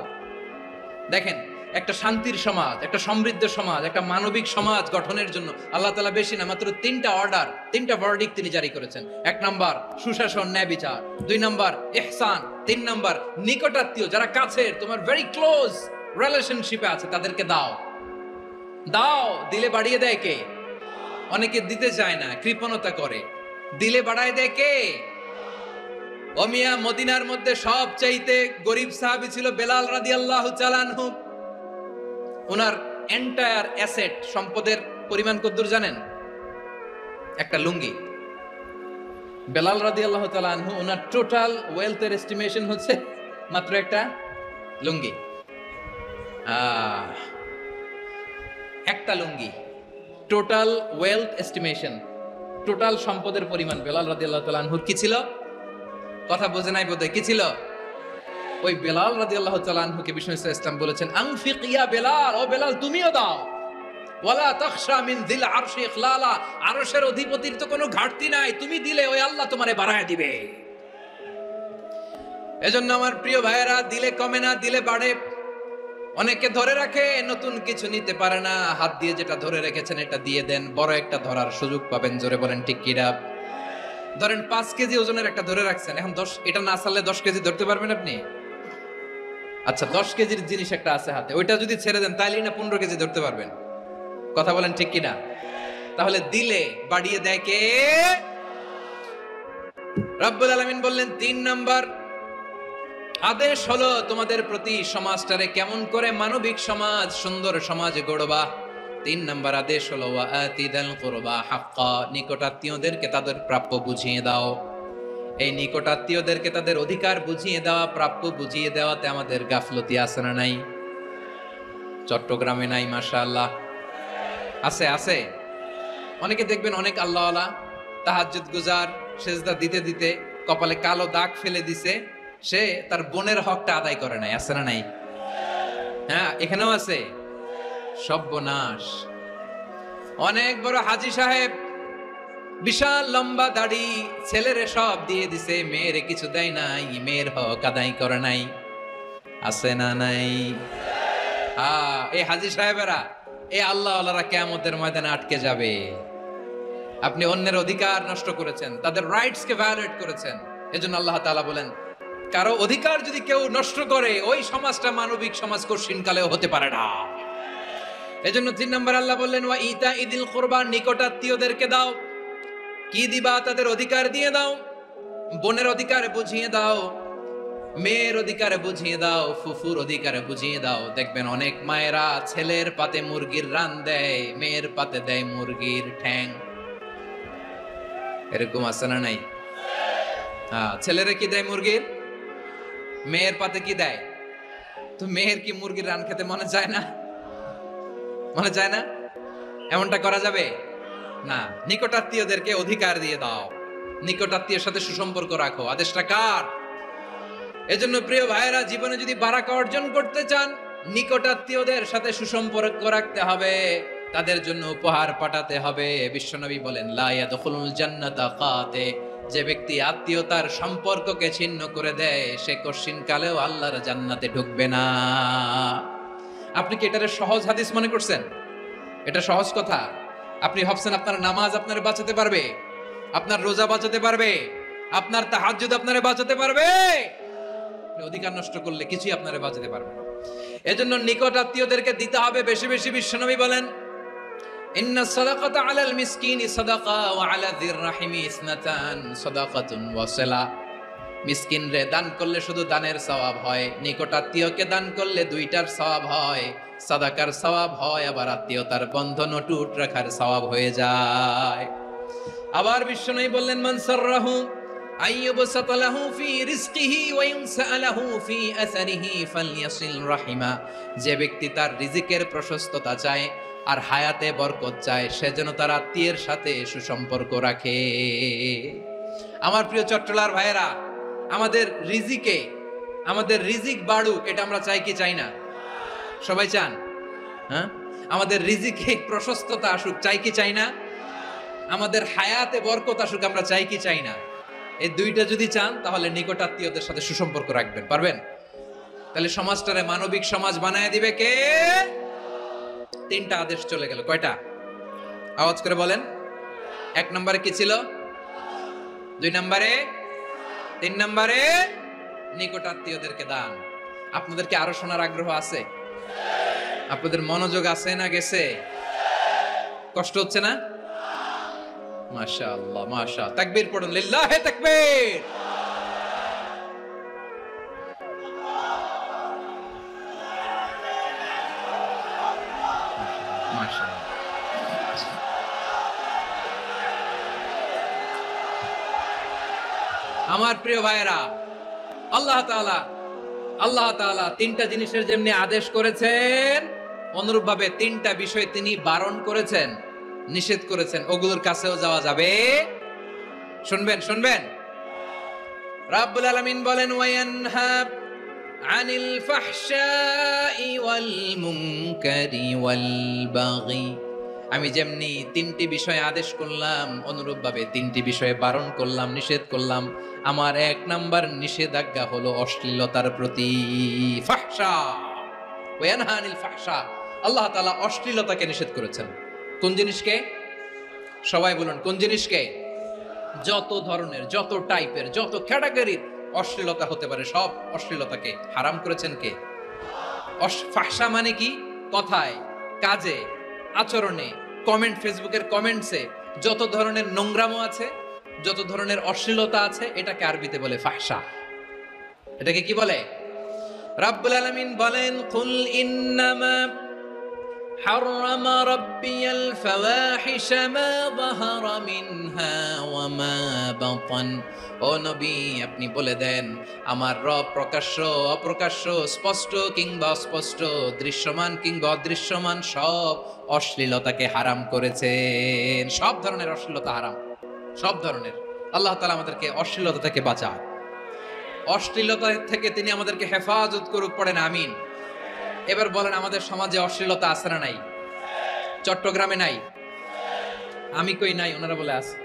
দেখেন, একটা শান্তির সমাজ, একটা সমৃদ্ধ সমাজ, একটা মানবিক সমাজ গঠনের জন্য আল্লাহ তাআলা বেশি না, মাত্র 3টা অর্ডার, 3টা ভার্ডিক্ট তিনি জারি করেছেন। 1 নাম্বার সুশাসন, ন্যায় বিচার। 2 নাম্বার ইহসান। 3 নাম্বার নিকটাত্মীয়, যারা কাছের, তোমার ভেরি ক্লোজ রিলেশনশিপে আছে, তাদেরকে দাও। দাও, দিলে বাড়িয়ে দেয় কে? অনেকে দিতে চায় না, কৃপণতা করে। দিলে বাড়ায় দেয় কে? ও মিয়া, মদিনার মধ্যে সবচাইতে গরিব সাহাবী ছিল বেলাল রাদিয়াল্লাহু তাআলা আনহু। ওনার এন্টায়ার অ্যাসেট, সম্পদের পরিমাণ কতদূর জানেন? একটা লুঙ্গি। বেলাল রাদিয়াল্লাহু তাআলা আনহু, ওনার টোটাল ওয়েলথের এস্টিমেশন হচ্ছে মাত্র একটা লুঙ্গি। একটা লুঙ্গি, টোটাল ওয়েলথ এস্টিমেশন, টোটাল সম্পদের পরিমাণ বেলাল রাদিয়াল্লাহু তাআলা আনহুর কি ছিল? কথা বোঝে নাই বোধহয়, কি ছিল? ওই বেলাল রাদিয়াল্লাহু তাআলা আনহুকে বিষ্ণু ইসলাম বলেছেন আনফিক ইয়া বেলাল, ও বেলাল তুমিও দাও। ওয়ালা তাখশা মিন যিল আরশি ইখলালা, আরশের অধিপতির তো কোনো ঘাটতি নাই, তুমি দিলে ওই আল্লাহ তোমারে বাড়ায় দিবে। এজন্য আমার প্রিয় ভাইয়েরা, দিলে কমে না, দিলে বাড়ে। অনেকে ধরে রাখে, নতুন কিছু নিতে পারে না, হাত দিয়ে যেটা ধরে রেখেছেন এটা দিয়ে দেন, বড় একটা ধরার সুযোগ পাবেন। জোরে বলেন ঠিক কিনা? ধরেন 5 কেজি ওজনের একটা ধরে রাখছেন, এখন 10, এটা না ছাড়লে 10 কেজি ধরতে পারবেন আপনি? আচ্ছা, 10 কেজির জিনিস একটা আছে হাতে, ওইটা যদি ছেড়ে দেন তাইলেই না 15 কেজি ধরতে পারবেন। কথা বলেন ঠিক কিনা? তাহলে দিলে বাড়িয়ে দেয় কে? রব্বুল আলামিন বললেন 3 নাম্বার আদেশ হলো তোমাদের প্রতি সমাজটারে কেমন করে মানবিক সমাজ, সুন্দর সমাজ গড়বা। 3 নাম্বার আদেশ হলো ওয়া আতিদাল কুরবা হাক্কা, নিকটাত্মীয়দেরকে তাদের প্রাপ্য বুঝিয়ে দাও। এই নিকটাত্মীয়দেরকে তাদের অধিকার বুঝিয়ে দেওয়া, প্রাপ্য বুঝিয়ে দেওয়াতে আমাদের গাফলতি আছে না নাই? চট্টগ্রামে নাই? মাশাআল্লাহ আছে, আছে। অনেকে দেখবেন অনেক আল্লাহওয়ালা, তাহাজ্জুদ গুজার, সেজদা দিতে দিতে কপালে কালো দাগ ফেলে দিছে, সে তার বোনের হকটা আদায় করে নাই। আছে না নাই? হ্যাঁ, এখানেও আছে। সর্বনাশ। অনেক বড় হাজী সাহেব, বিশাল লম্বা দাড়ি, ছেলেরে সব দিয়ে দিছে, মেয়েরে কিছু দেয় নাই, মেয়ের হক আদায় করে নাই। আছে না নাই? এই হাজী সাহেবেরা, এই আল্লাহওয়ালারা কিয়ামতের ময়দানে আটকে যাবে। আপনি অন্যের অধিকার নষ্ট করেছেন, তাদের রাইটস কে ভায়োলেট করেছেন। এজন্য আল্লাহ তাআলা বলেন, কারো অধিকার যদি কেউ নষ্ট করে, ওই সমাজটা মানবিক সমাজ কঠিনকালেও হতে পারে না। এজন্য 3 নম্বর আল্লাহ বললেন ওয়া ইতা ইদিল কুরবা, নিকটাত্মীয়দেরকে দাও। কি দিবা? তাদের অধিকার দিয়ে দাও। বোনের অধিকার বুঝিয়ে দাও, মেয়ের অধিকার বুঝিয়ে দাও, ফুফুর অধিকার বুঝিয়ে দাও। দেখবেন অনেক মায়েরা ছেলের পাতে মুরগির রান দেয়, মেয়ের পাতে দেয় মুরগির ঠ্যাং। এরকম আছে না নাই? ছেলেরা কি দেয়? মুরগির। মেয়ের পাতে কি দেয়? তো মেয়ের কি মুরগির রান খেতে মনে চায় না? মনে চায় না? এমনটা করা যাবে? না, নিকটাত্মীয়দেরকে অধিকার দিয়ে দাও, নিকটাত্মীয়ের সাথে সুসম্পর্ক রাখো। আদেশটা কার? এজন্য প্রিয় ভাইয়েরা, জীবনে যদি বারাকা অর্জন করতে চান, নিকটাত্মীয়দের সাথে সুসম্পর্ক রাখতে হবে, তাদের জন্য উপহার পাঠাতে হবে। বিশ্বনবী বলেন, লা ইয়াদখুলুল জান্নাতা কাতে, যে ব্যক্তি আত্মীয়তার সম্পর্ককে ছিন্ন করে দেয়, সে কশিন কালেও আল্লাহর জান্নাতে ঢুকবে না। আপনি কি এটারে সহজ হাদিস মনে করছেন? এটা সহজ কথা? আপনি ভাবছেন আপনার নামাজ আপনারে বাঁচাতে পারবে, আপনার রোজা বাঁচাতে পারবে, আপনার তাহাজ্জুদ আপনারে বাঁচাতে পারবে? অধিকার নষ্ট করলে কিছুই আপনারে বাঁচাতে পারবে না। এজন্য নিকট আত্মীয়দেরকে দিতে হবে বেশি বেশি। বিশ্বনবী বলেন, ইন্না সাদাকাতা আলাল মিসকিনি সাদাকা ওয়া আলা যির রাহিমি ইসনাতান সাদাকাতুন ওয়া সিলা। মিসকিনরে দান করলে শুধু দানের সওয়াব হয়, নিকট আত্মীয়কে দান করলে দুইটার সওয়াব হয়, সাদাকার সওয়াব হয়, আবার আত্মীয়তার বন্ধন অটুট রাখার সওয়াব হয়ে যায়। আবার বিশ্বনবী বললেন, মান সাররাহু আইয়ুবসাতা লাহু ফি রিজকিহি ওয়া ইউনসা লাহু ফি আসারিহি ফালইয়াসিল রাহিমা। যে ব্যক্তি তার রিজিকের প্রশস্ততা চায় আর হায়াতে বরকত চায়, সে যেন তার আত্মীয়ের সাথে সুসম্পর্ক রাখে। আমার প্রিয় চট্টলার ভাইয়েরা, আমাদের রিজিক বাড়ুক, এটা আমরা চাই কি চাই না? সবাই চান? হ্যাঁ, আমাদের রিজিকে প্রশস্ততা আসুক, চাই কি চাই না? আমাদের হায়াতে বরকত আসুক, আমরা চাই কি চাই না? এই দুইটা যদি চান, তাহলে নিকটাত্মীয়দের সাথে সুসম্পর্ক রাখবেন, পারবেন? তাহলে সমাজটারে মানবিক সমাজ বানায় দিবে কে? তিনটা আদেশ চলে গেল। কয়টা? আওয়াজ করে বলেন। 1 নম্বরে কি ছিল? 2 নম্বরে, 3 নম্বরে নিকটাত্মীয়দেরকে দান। আপনাদেরকে আরো শোনার আগ্রহ আছে? আপনাদের মনোযোগ আছে না গেছে? কষ্ট হচ্ছে না? মাশাআল্লাহ, মাশাআল্লাহ। তাকবীর পড়ুন, লিল্লাহি তাকবীর। মাশাআল্লাহ। আমার প্রিয় ভাইয়েরা, আল্লাহ তাআলা তিনটা জিনিসের যেমনি আদেশ করেছেন, অনুরূপভাবে তিনটা বিষয় তিনি বারণ করেছেন, নিষেধ করেছেন। ওগুলোর কাছেও যাওয়া যাবে। শুনবেন। রাব্বুল আলামিন বলেন, ওয়ায়ানহা আনিল ফাহশাই ওয়াল মুনকারি ওয়াল বাগি। আমি যেমনি তিনটি বিষয় আদেশ করলাম, অনুরূপভাবে তিনটি বিষয়ে বারণ করলাম, নিষেধ করলাম। আমার 1 নাম্বার নিষেধাজ্ঞা হলো অশ্লীলতার প্রতি। ফাহশা, ওয়ায়ানহা আনিল ফাহশা। আল্লাহ তাআলা অশ্লীলতাকে নিষেধ করেছেন। কোন জিনিসকে? সবাই বলুন, কোন জিনিসকে? যত ধরনের, যত টাইপের, যত ক্যাটাগরির অশ্লীলতা হতে পারে, সব অশ্লীলতাকে হারাম করেছেন কে? ফাহশা মানে কি? কথায়, কাজে, আচরণে, কমেন্ট, ফেসবুকের কমেন্টসে যত ধরনের নোংরামো আছে, যত ধরনের অশ্লীলতা আছে, এটাকে আরবিতে বলে ফাহশা। এটাকে কি বলে? রাব্বুল আলামিন বলেন, কুল ইন্নামা حرم ربي الفواحش ما ظهر منها وما بطن। ও নবী, আপনি বলে দেন, আমার রব প্রকাশ্য, অপ্রকাশ্য, স্পষ্ট কিংবা অস্পষ্ট, দৃশ্যমান কিংবা অদৃশ্যমান সব অশ্লীলতাকে হারাম করেছেন। সব ধরনের অশ্লীলতা হারাম, সব ধরনের। আল্লাহ তাআলা আমাদেরকে অশ্লীলতা থেকে বাঁচান, অশ্লীলতা থেকে তিনি আমাদেরকে হেফাজত করুক। পড়েন আমিন। এবার বলেন, আমাদের সমাজে অশ্লীলতা আছে না নাই? চট্টগ্রামে নাই? আমি কই নাই, ওনারা বলে আছে।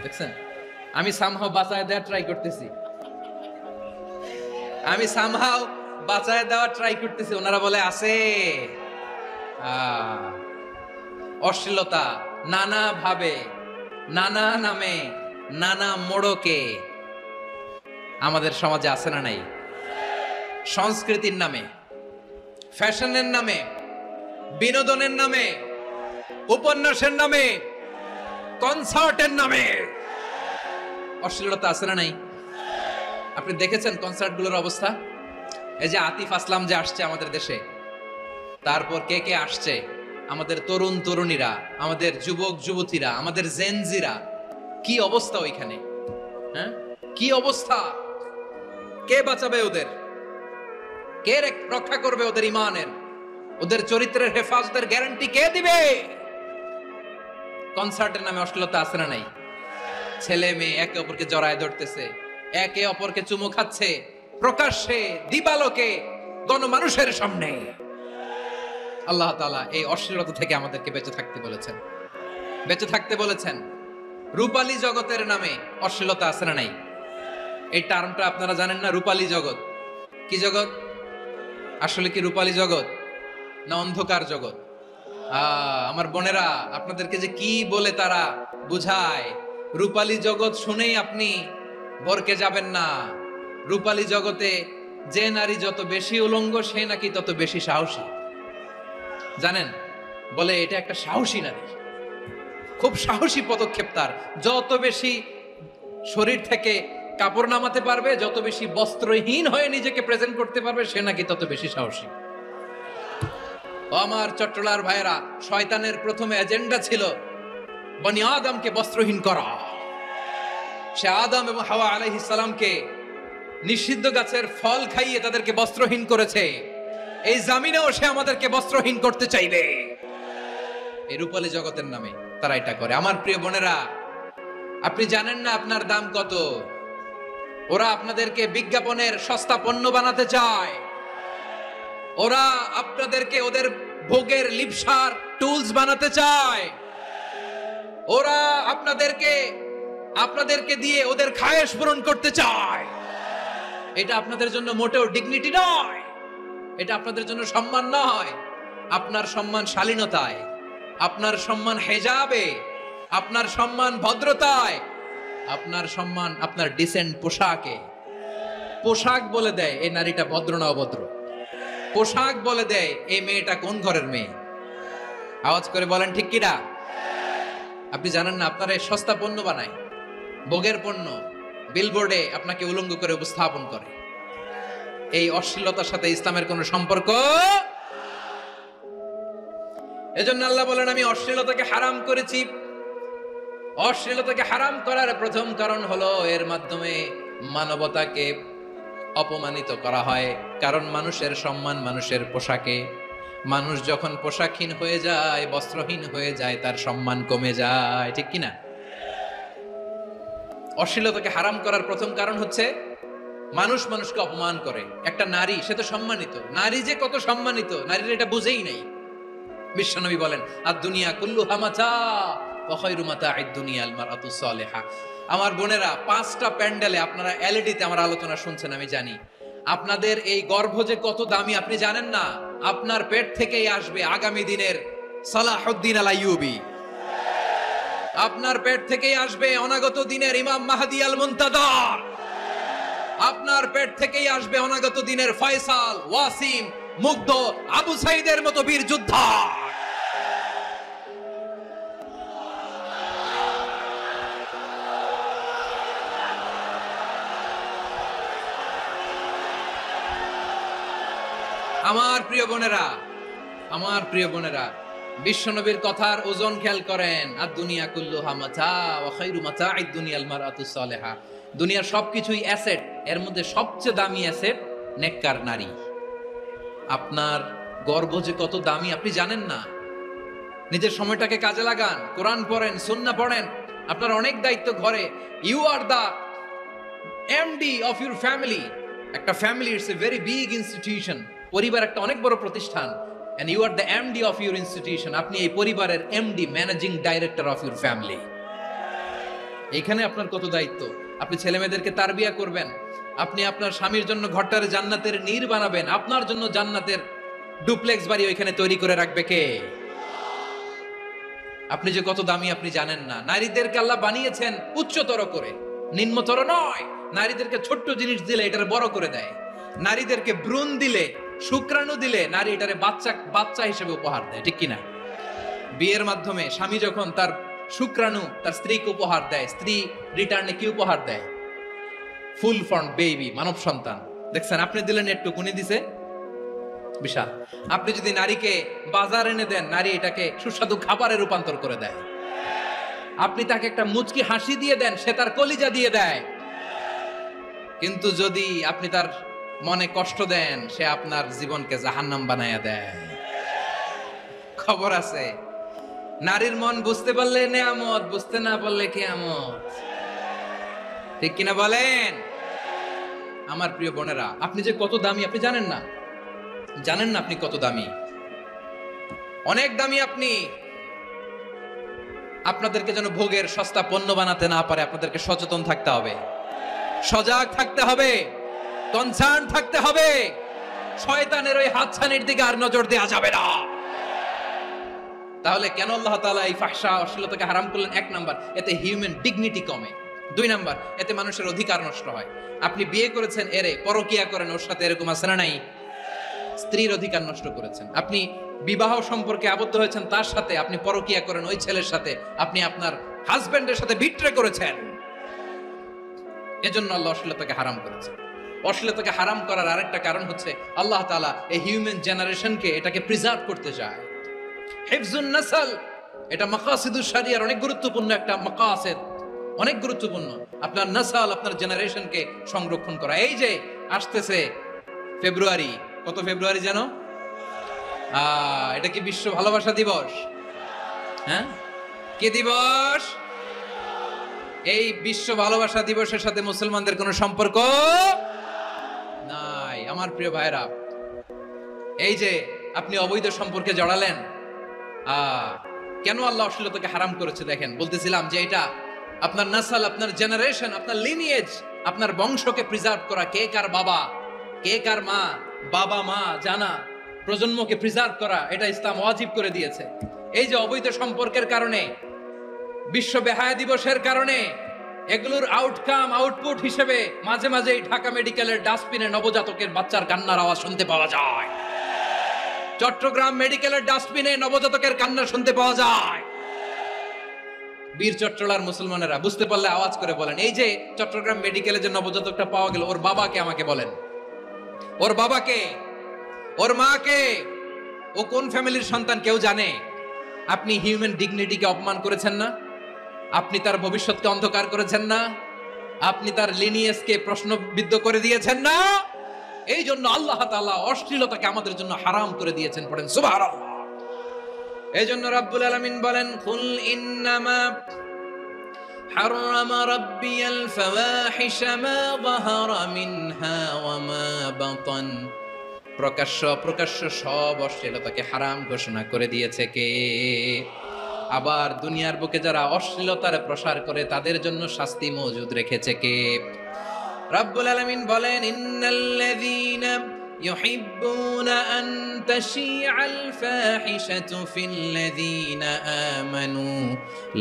দেখছেন, আমি সামহাও বাঁচায় দেওয়ার ট্রাই করতেছি, ওনারা বলে আছে। অশ্লীলতা নানা ভাবে, নানা নামে, নানা মোড়কে আমাদের সমাজে আছে না নাই? সংস্কৃতির নামে, ফ্যাশনের নামে, বিনোদনের নামে, উপন্যাসের নামে, কনসার্টের নামে অশ্লীলতা আছে না নাই? আপনি দেখেছেন কনসার্টগুলোর অবস্থা? এই যে আতিফ আসলাম যে আসছে আমাদের দেশে, তারপর কে কে আসছে, আমাদের তরুণ তরুণীরা, আমাদের যুবক যুবতীরা, আমাদের জেনজিরা, কি অবস্থা ওইখানে? হ্যাঁ, কি অবস্থা? কে বাঁচাবে ওদের? কে রক্ষা করবে ওদের ইমানের, ওদের চরিত্রের হেফাজতের গ্যারান্টি কে দিবে? কনসার্টের নামে অশ্লীলতা আছে না নাই? ছেলে মেয়ে একে অপরকে জড়ায় ধরতেছে, একে অপরকে চুমু খাচ্ছে প্রকাশ্যে, দিবালোকে, গণমানুষের সামনে। আল্লাহ তাআলা এই অশ্লীলতা থেকে আমাদেরকে বেঁচে থাকতে বলেছেন, বেঁচে থাকতে বলেছেন। রূপালী জগতের নামে অশ্লীলতা আছে না নাই? এই টার্মটা আপনারা জানেন না? রূপালী জগৎ কি জগৎ? আসলে কি রূপালী জগৎ না অন্ধকার জগৎ? আমার বোনেরা, আপনাদেরকে যে কি বলে তারা বুঝায়, রূপালী জগৎ শুনেই আপনি ভরকে যাবেন না। রূপালী জগতে যে নারী যত বেশি উলঙ্গ সে নাকি তত বেশি সাহসী। জানেন, বলে এটা একটা সাহসী নারী, খুব সাহসী পদক্ষেপ তার। যত বেশি শরীর থেকে কাপড় নামাতে পারবে, যত বেশি বস্ত্রহীন হয়ে নিজেকে প্রেজেন্ট করতে পারবে, সে নাকি তত বেশি সাহসী। আমার চট্টলার ভাইয়েরা, শয়তানের প্রথমে এজেন্ডা ছিল বনি আদমকে বস্ত্রহীন করা। সে আদম এবং হাওয়া আলাইহিস সালামকে নিষিদ্ধ গাছের ফল খাইয়ে তাদেরকে বস্ত্রহীন করেছে। এই জামিনেও সে আমাদেরকে বস্ত্রহীন করতে চাইবে। এই রূপালী জগতের নামে তারা এটা করে। আমার প্রিয় বোনেরা, আপনি জানেন না আপনার দাম কত? ওরা আপনাদেরকে বিজ্ঞাপনের সস্তা পণ্য বানাতে চায়। ওরা আপনাদেরকে ওদের ভোগের লিপসার টুলস বানাতে চায়। ওরা আপনাদেরকে দিয়ে ওদের খায়েশ পূরণ করতে চায়। এটা আপনাদের জন্য মোটেও ডিগনিটি নয়, এটা আপনাদের জন্য সম্মান নয়। আপনার সম্মান শালীনতায়, আপনার সম্মান হেজাবে, আপনার সম্মান ভদ্রতায়, আপনার সম্মান আপনার ডিসেন্ট পোশাকে। পোশাক বলে দেয় এই নারীটা ভদ্র না অভদ্র। পোশাক বলে দেয় এই মেয়েটা কোন ঘরের মেয়ে। আওয়াজ করে বলেন ঠিক কিনা? আপনি জানেন না আপনারা এই সস্তা পণ্য বানায়, ভোগের পণ্য, বিলবোর্ডে আপনাকে উলঙ্গ করে উপস্থাপন করে। এই অশ্লীলতার সাথে ইসলামের কোনো সম্পর্ক। এজন্য আল্লাহ বলেন, আমি অশ্লীলতাকে হারাম করেছি। অশ্লীলতাকে হারাম করার প্রথম কারণ হলো এর মাধ্যমে মানবতাকে অপমানিত করা হয়। কারণ মানুষের সম্মান মানুষের পোশাকে। মানুষ যখন পোশাকহীন হয়ে যায়, বস্ত্রহীন হয়ে যায়, তার সম্মান কমে যায়, ঠিক কিনা? অশ্লীলতাকে হারাম করার প্রথম কারণ হচ্ছে মানুষ মানুষকে অপমান করে। একটা নারী, সে তো সম্মানিত। নারী যে কত সম্মানিত, নারীর এটা বুঝেই নাই। বিশ্বনবী বলেন, আদ-দুনিয়া কুল্লুহা মাতা ওয়া খায়রু মাতা'আদ দুনিয়া আল মারআতুস সালিহা। আমার বোনেরা, 5টা প্যান্ডেলে আপনারা এলইডিতে আমার আলোচনা শুনছেন, আমি জানি। আপনাদের এই গর্ভ যে কত দামি আপনি জানেন না। আপনার পেট থেকেই আসবে আগামী দিনের সালাহুদ্দিন আল আইয়ুবী। আপনার পেট থেকেই আসবে অনাগত দিনের ইমাম মাহদী আল মুনতাদর। আপনার পেট থেকেই আসবে অনাগত দিনের ফয়সাল, ওয়াসিম, মুগ্ধ, আবু সাইদের মতো বীর যোদ্ধা। আমার প্রিয় বোনেরা, আমার প্রিয় বোনেরা, বিশ্বনবীর কথার ওজন খেয়াল করেন। আর দুনিয়া কুল্লুহা মাতা ওয়া খায়রু মাতা'আদ দুনিয়া আল মারআতুস সালিহা। দুনিয়ার সবকিছুই অ্যাসেট, এর মধ্যে সবচেয়ে দামি অ্যাসেট নেককার নারী। আপনার গর্ভ যে কত দামি আপনি জানেন না। নিজের সময়টাকে কাজে লাগান, কোরআন পড়েন, সুন্নাহ পড়েন। আপনার অনেক দায়িত্ব ঘরে। You are the MD of your family. একটা family it's a very big institution. পরিবার একটা অনেক বড় প্রতিষ্ঠান। and you are the MD of your institution. আপনি এই পরিবারের MD, managing director of your family. এখানে আপনার কত দায়িত্ব। আপনি ছেলেমেয়েদেরকে তারবিয়া করবেন। আপনি আপনার স্বামীর জন্য ঘরটারে জান্নাতের নীর বানাবেন। আপনার জন্য জান্নাতের ডুপ্লেক্স বাড়ি ওইখানে তৈরি করে রাখবে কে? আপনি যে কত দামি আপনি জানেন না। নারীদেরকে আল্লাহ বানিয়েছেন উচ্চতর করে, নিম্নতর নয়। নারীদেরকে ছোট্ট জিনিস দিলে এটারে বড় করে দেয়। নারীদেরকে ভ্রূণ দিলে, শুক্রাণু দিলে নারী এটারে বাচ্চা হিসেবে উপহার দেয়, ঠিক কিনা? বিয়ের মাধ্যমে স্বামী যখন তার শুক্রাণু তার স্ত্রীকে উপহার দেয়, স্ত্রী রিটার্নে কি উপহার দেয়? ফুল ফর্ম বেবি, মানব সন্তান। দেখছেন, আপনি দিলেন একটু, কুনি দিছে বিশাল। আপনি যদি নারীকে বাজার এনে দেন, নারী এটাকে সুস্বাদু খাবারে রূপান্তর করে দেয়। আপনি তাকে একটা মুচকি হাসি দিয়ে দেন, সে তার কলিজা দিয়ে দেয়। কিন্তু যদি আপনি তার মনে কষ্ট দেন, সে আপনার জীবনকে জাহান্নাম বানায়া দেয়। খবর আছে, নারীর মন বুঝতে পারলে নেয়ামত, বুঝতে না পারলে কিয়ামত। ঠিক কিনা বলেন? আমার প্রিয় বোনেরা, আপনি যে কত দামি আপনি জানেন না, জানেন না আপনি কত দামি, অনেক দামি আপনি। আপনাদেরকে যেন ভোগের সস্তা পণ্য বানাতে না পারে, আপনাদেরকে সচেতন থাকতে হবে, সজাগ থাকতে হবে, কনসার্ন থাকতে হবে। শয়তানের ওই হাতছানির দিকে আর নজর দেওয়া যাবে না। তাহলে কেন আল্লাহ তাআলা এই ফাহশা অশ্লীলতাকে হারাম করলেন? এক নাম্বার, এতে হিউম্যান ডিগনিটি কমে। দুই নাম্বার, এতে মানুষের অধিকার নষ্ট হয়। আপনি বিয়ে করেছেন, এরে পরকিয়া করেন, ওর সাথে এরকম আছে না নাই? স্ত্রীর অধিকার নষ্ট করেছেন। আপনি বিবাহ সম্পর্কে আবদ্ধ হয়েছেন তার সাথে, আপনি পরকিয়া করেন ওই ছেলের সাথে, আপনি আপনার হাজবেন্ডের সাথে বিট্রে করেছেন। এজন্য আল্লাহ অশ্লীলতাকে হারাম করেছেন। অশ্লীলতাকে হারাম করার আরেকটা কারণ হচ্ছে আল্লাহ তাআলা এই হিউম্যান জেনারেশনকে এটাকে প্রিজার্ভ করতে চায়। হিফজুন নাসল, এটা মাকাসিদুশ শরিয়ার অনেক গুরুত্বপূর্ণ একটা মাকাসিদ, অনেক গুরুত্বপূর্ণ। আপনার নাসাল, আপনার জেনারেশনকে সংরক্ষণ করা। এই যে আসতেছে ফেব্রুয়ারি, কত ফেব্রুয়ারি যেন, এটা কি বিশ্ব ভালোবাসা দিবস? হ্যাঁ, কি দিবস? এই বিশ্ব ভালোবাসা দিবসের সাথে মুসলমানদের কোনো সম্পর্ক নাই। আমার প্রিয় ভাইরা, এই যে আপনি অবৈধ সম্পর্কে জড়ালেন, কেন আল্লাহ অশ্লীলতাকে হারাম করেছে দেখেন। বলতেছিলাম যে এটা আপনার নাসাল, আপনার জেনারেশন, আপনার লিনিয়েজ, আপনার বংশকে প্রিজার্ভ করা। কে কার বাবা, কে কার মা, বাবা মা জানা, প্রজন্মকে প্রিজার্ভ করা, এটা ইসলাম ওয়াজিব করে দিয়েছে। এই যে অবৈধ সম্পর্কের কারণে, বিশ্ব বেহায়া দিবসের কারণে, এগুলোর আউটকাম, আউটপুট হিসেবে মাঝে মাঝে ঢাকা মেডিকেলের ডাস্টবিনে নবজাতকের বাচ্চার কান্নার আওয়াজ শুনতে পাওয়া যায়। চট্টগ্রাম মেডিকেলের ডাস্টবিনে নবজাতকের কান্না শুনতে পাওয়া যায়। বীর চট্টলার মুসলমানেরা বুঝতে পারলে আওয়াজ করে বলেন, এই যে চট্টগ্রাম মেডিকেলে যে নবজাতকটা পাওয়া গেল, ওর বাবাকে আমাকে বলেন, ওর বাবাকে, ওর মাকে, ও কোন ফ্যামিলির সন্তান কেউ জানে? আপনি হিউম্যান ডিগনিটিকে অপমান করেছেন না? আপনি তার ভবিষ্যৎকে অন্ধকার করেছেন না? আপনি তার লিনিয়েজকে প্রশ্নবিদ্ধ করে দিয়েছেন না? এই জন্য আল্লাহ তাআলা অশ্লীলতাকে আমাদের জন্য হারাম করে দিয়েছেন। পড়েন সুবহানাল্লাহ। এই জন্য রাব্বুল আলামিন বলেন, কুল ইন্নামা হারামা রাব্বিয়াল ফাওয়াহিশা মা যাহারা মিনহা ওয়া মা বাতান। প্রকাশ্য অপ্রকাশ্য সব অশ্লীলতাকে হারাম ঘোষণা করে দিয়েছে কে? আবার দুনিয়ার বুকে যারা অশ্লীলতার প্রসার করে তাদের জন্য শাস্তি মজুদ রেখেছে কে? রাব্বুল আলামিন বলেন, ইন্নাল্লাযীনা ইউহিব্বুনা আন তাশিআল ফাহিশাতু ফিল্লাযীনা আমানু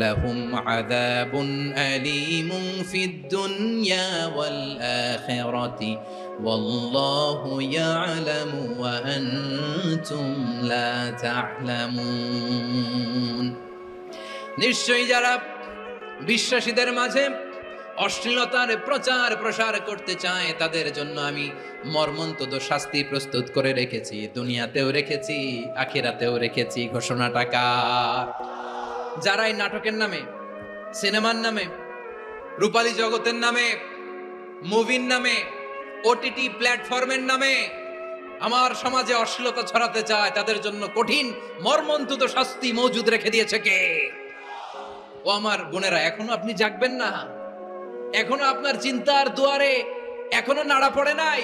লাহুম আযাবুন আলীমুন ফিদ দুনিয়া ওয়াল আখিরাতি ওয়াল্লাহু ইয়ালামু ওয়া আনতুম লা তা'লামুন। নিশ্চয়ই যারা বিশ্বাসীদের মাঝে অশ্লীলতার প্রচার প্রসার করতে চায় তাদের জন্য আমি মর্মন্তুদ শাস্তি প্রস্তুত করে রেখেছি, দুনিয়াতেও রেখেছি, আখিরাতেও রেখেছি। ঘোষণাটা কার? যারা এই নাটকের নামে, সিনেমার নামে, রূপালী জগতের নামে, মুভির নামে, ওটিটি প্ল্যাটফর্মের নামে আমার সমাজে অশ্লীলতা ছড়াতে চায় তাদের জন্য কঠিন মর্মন্তুদ শাস্তি মজুদ রেখে দিয়েছে কে? ও আমার বোনেরা, এখনো আপনি জাগবেন না? এখনো আপনার চিন্তার দুয়ারে এখনো নাড়া পড়ে নাই?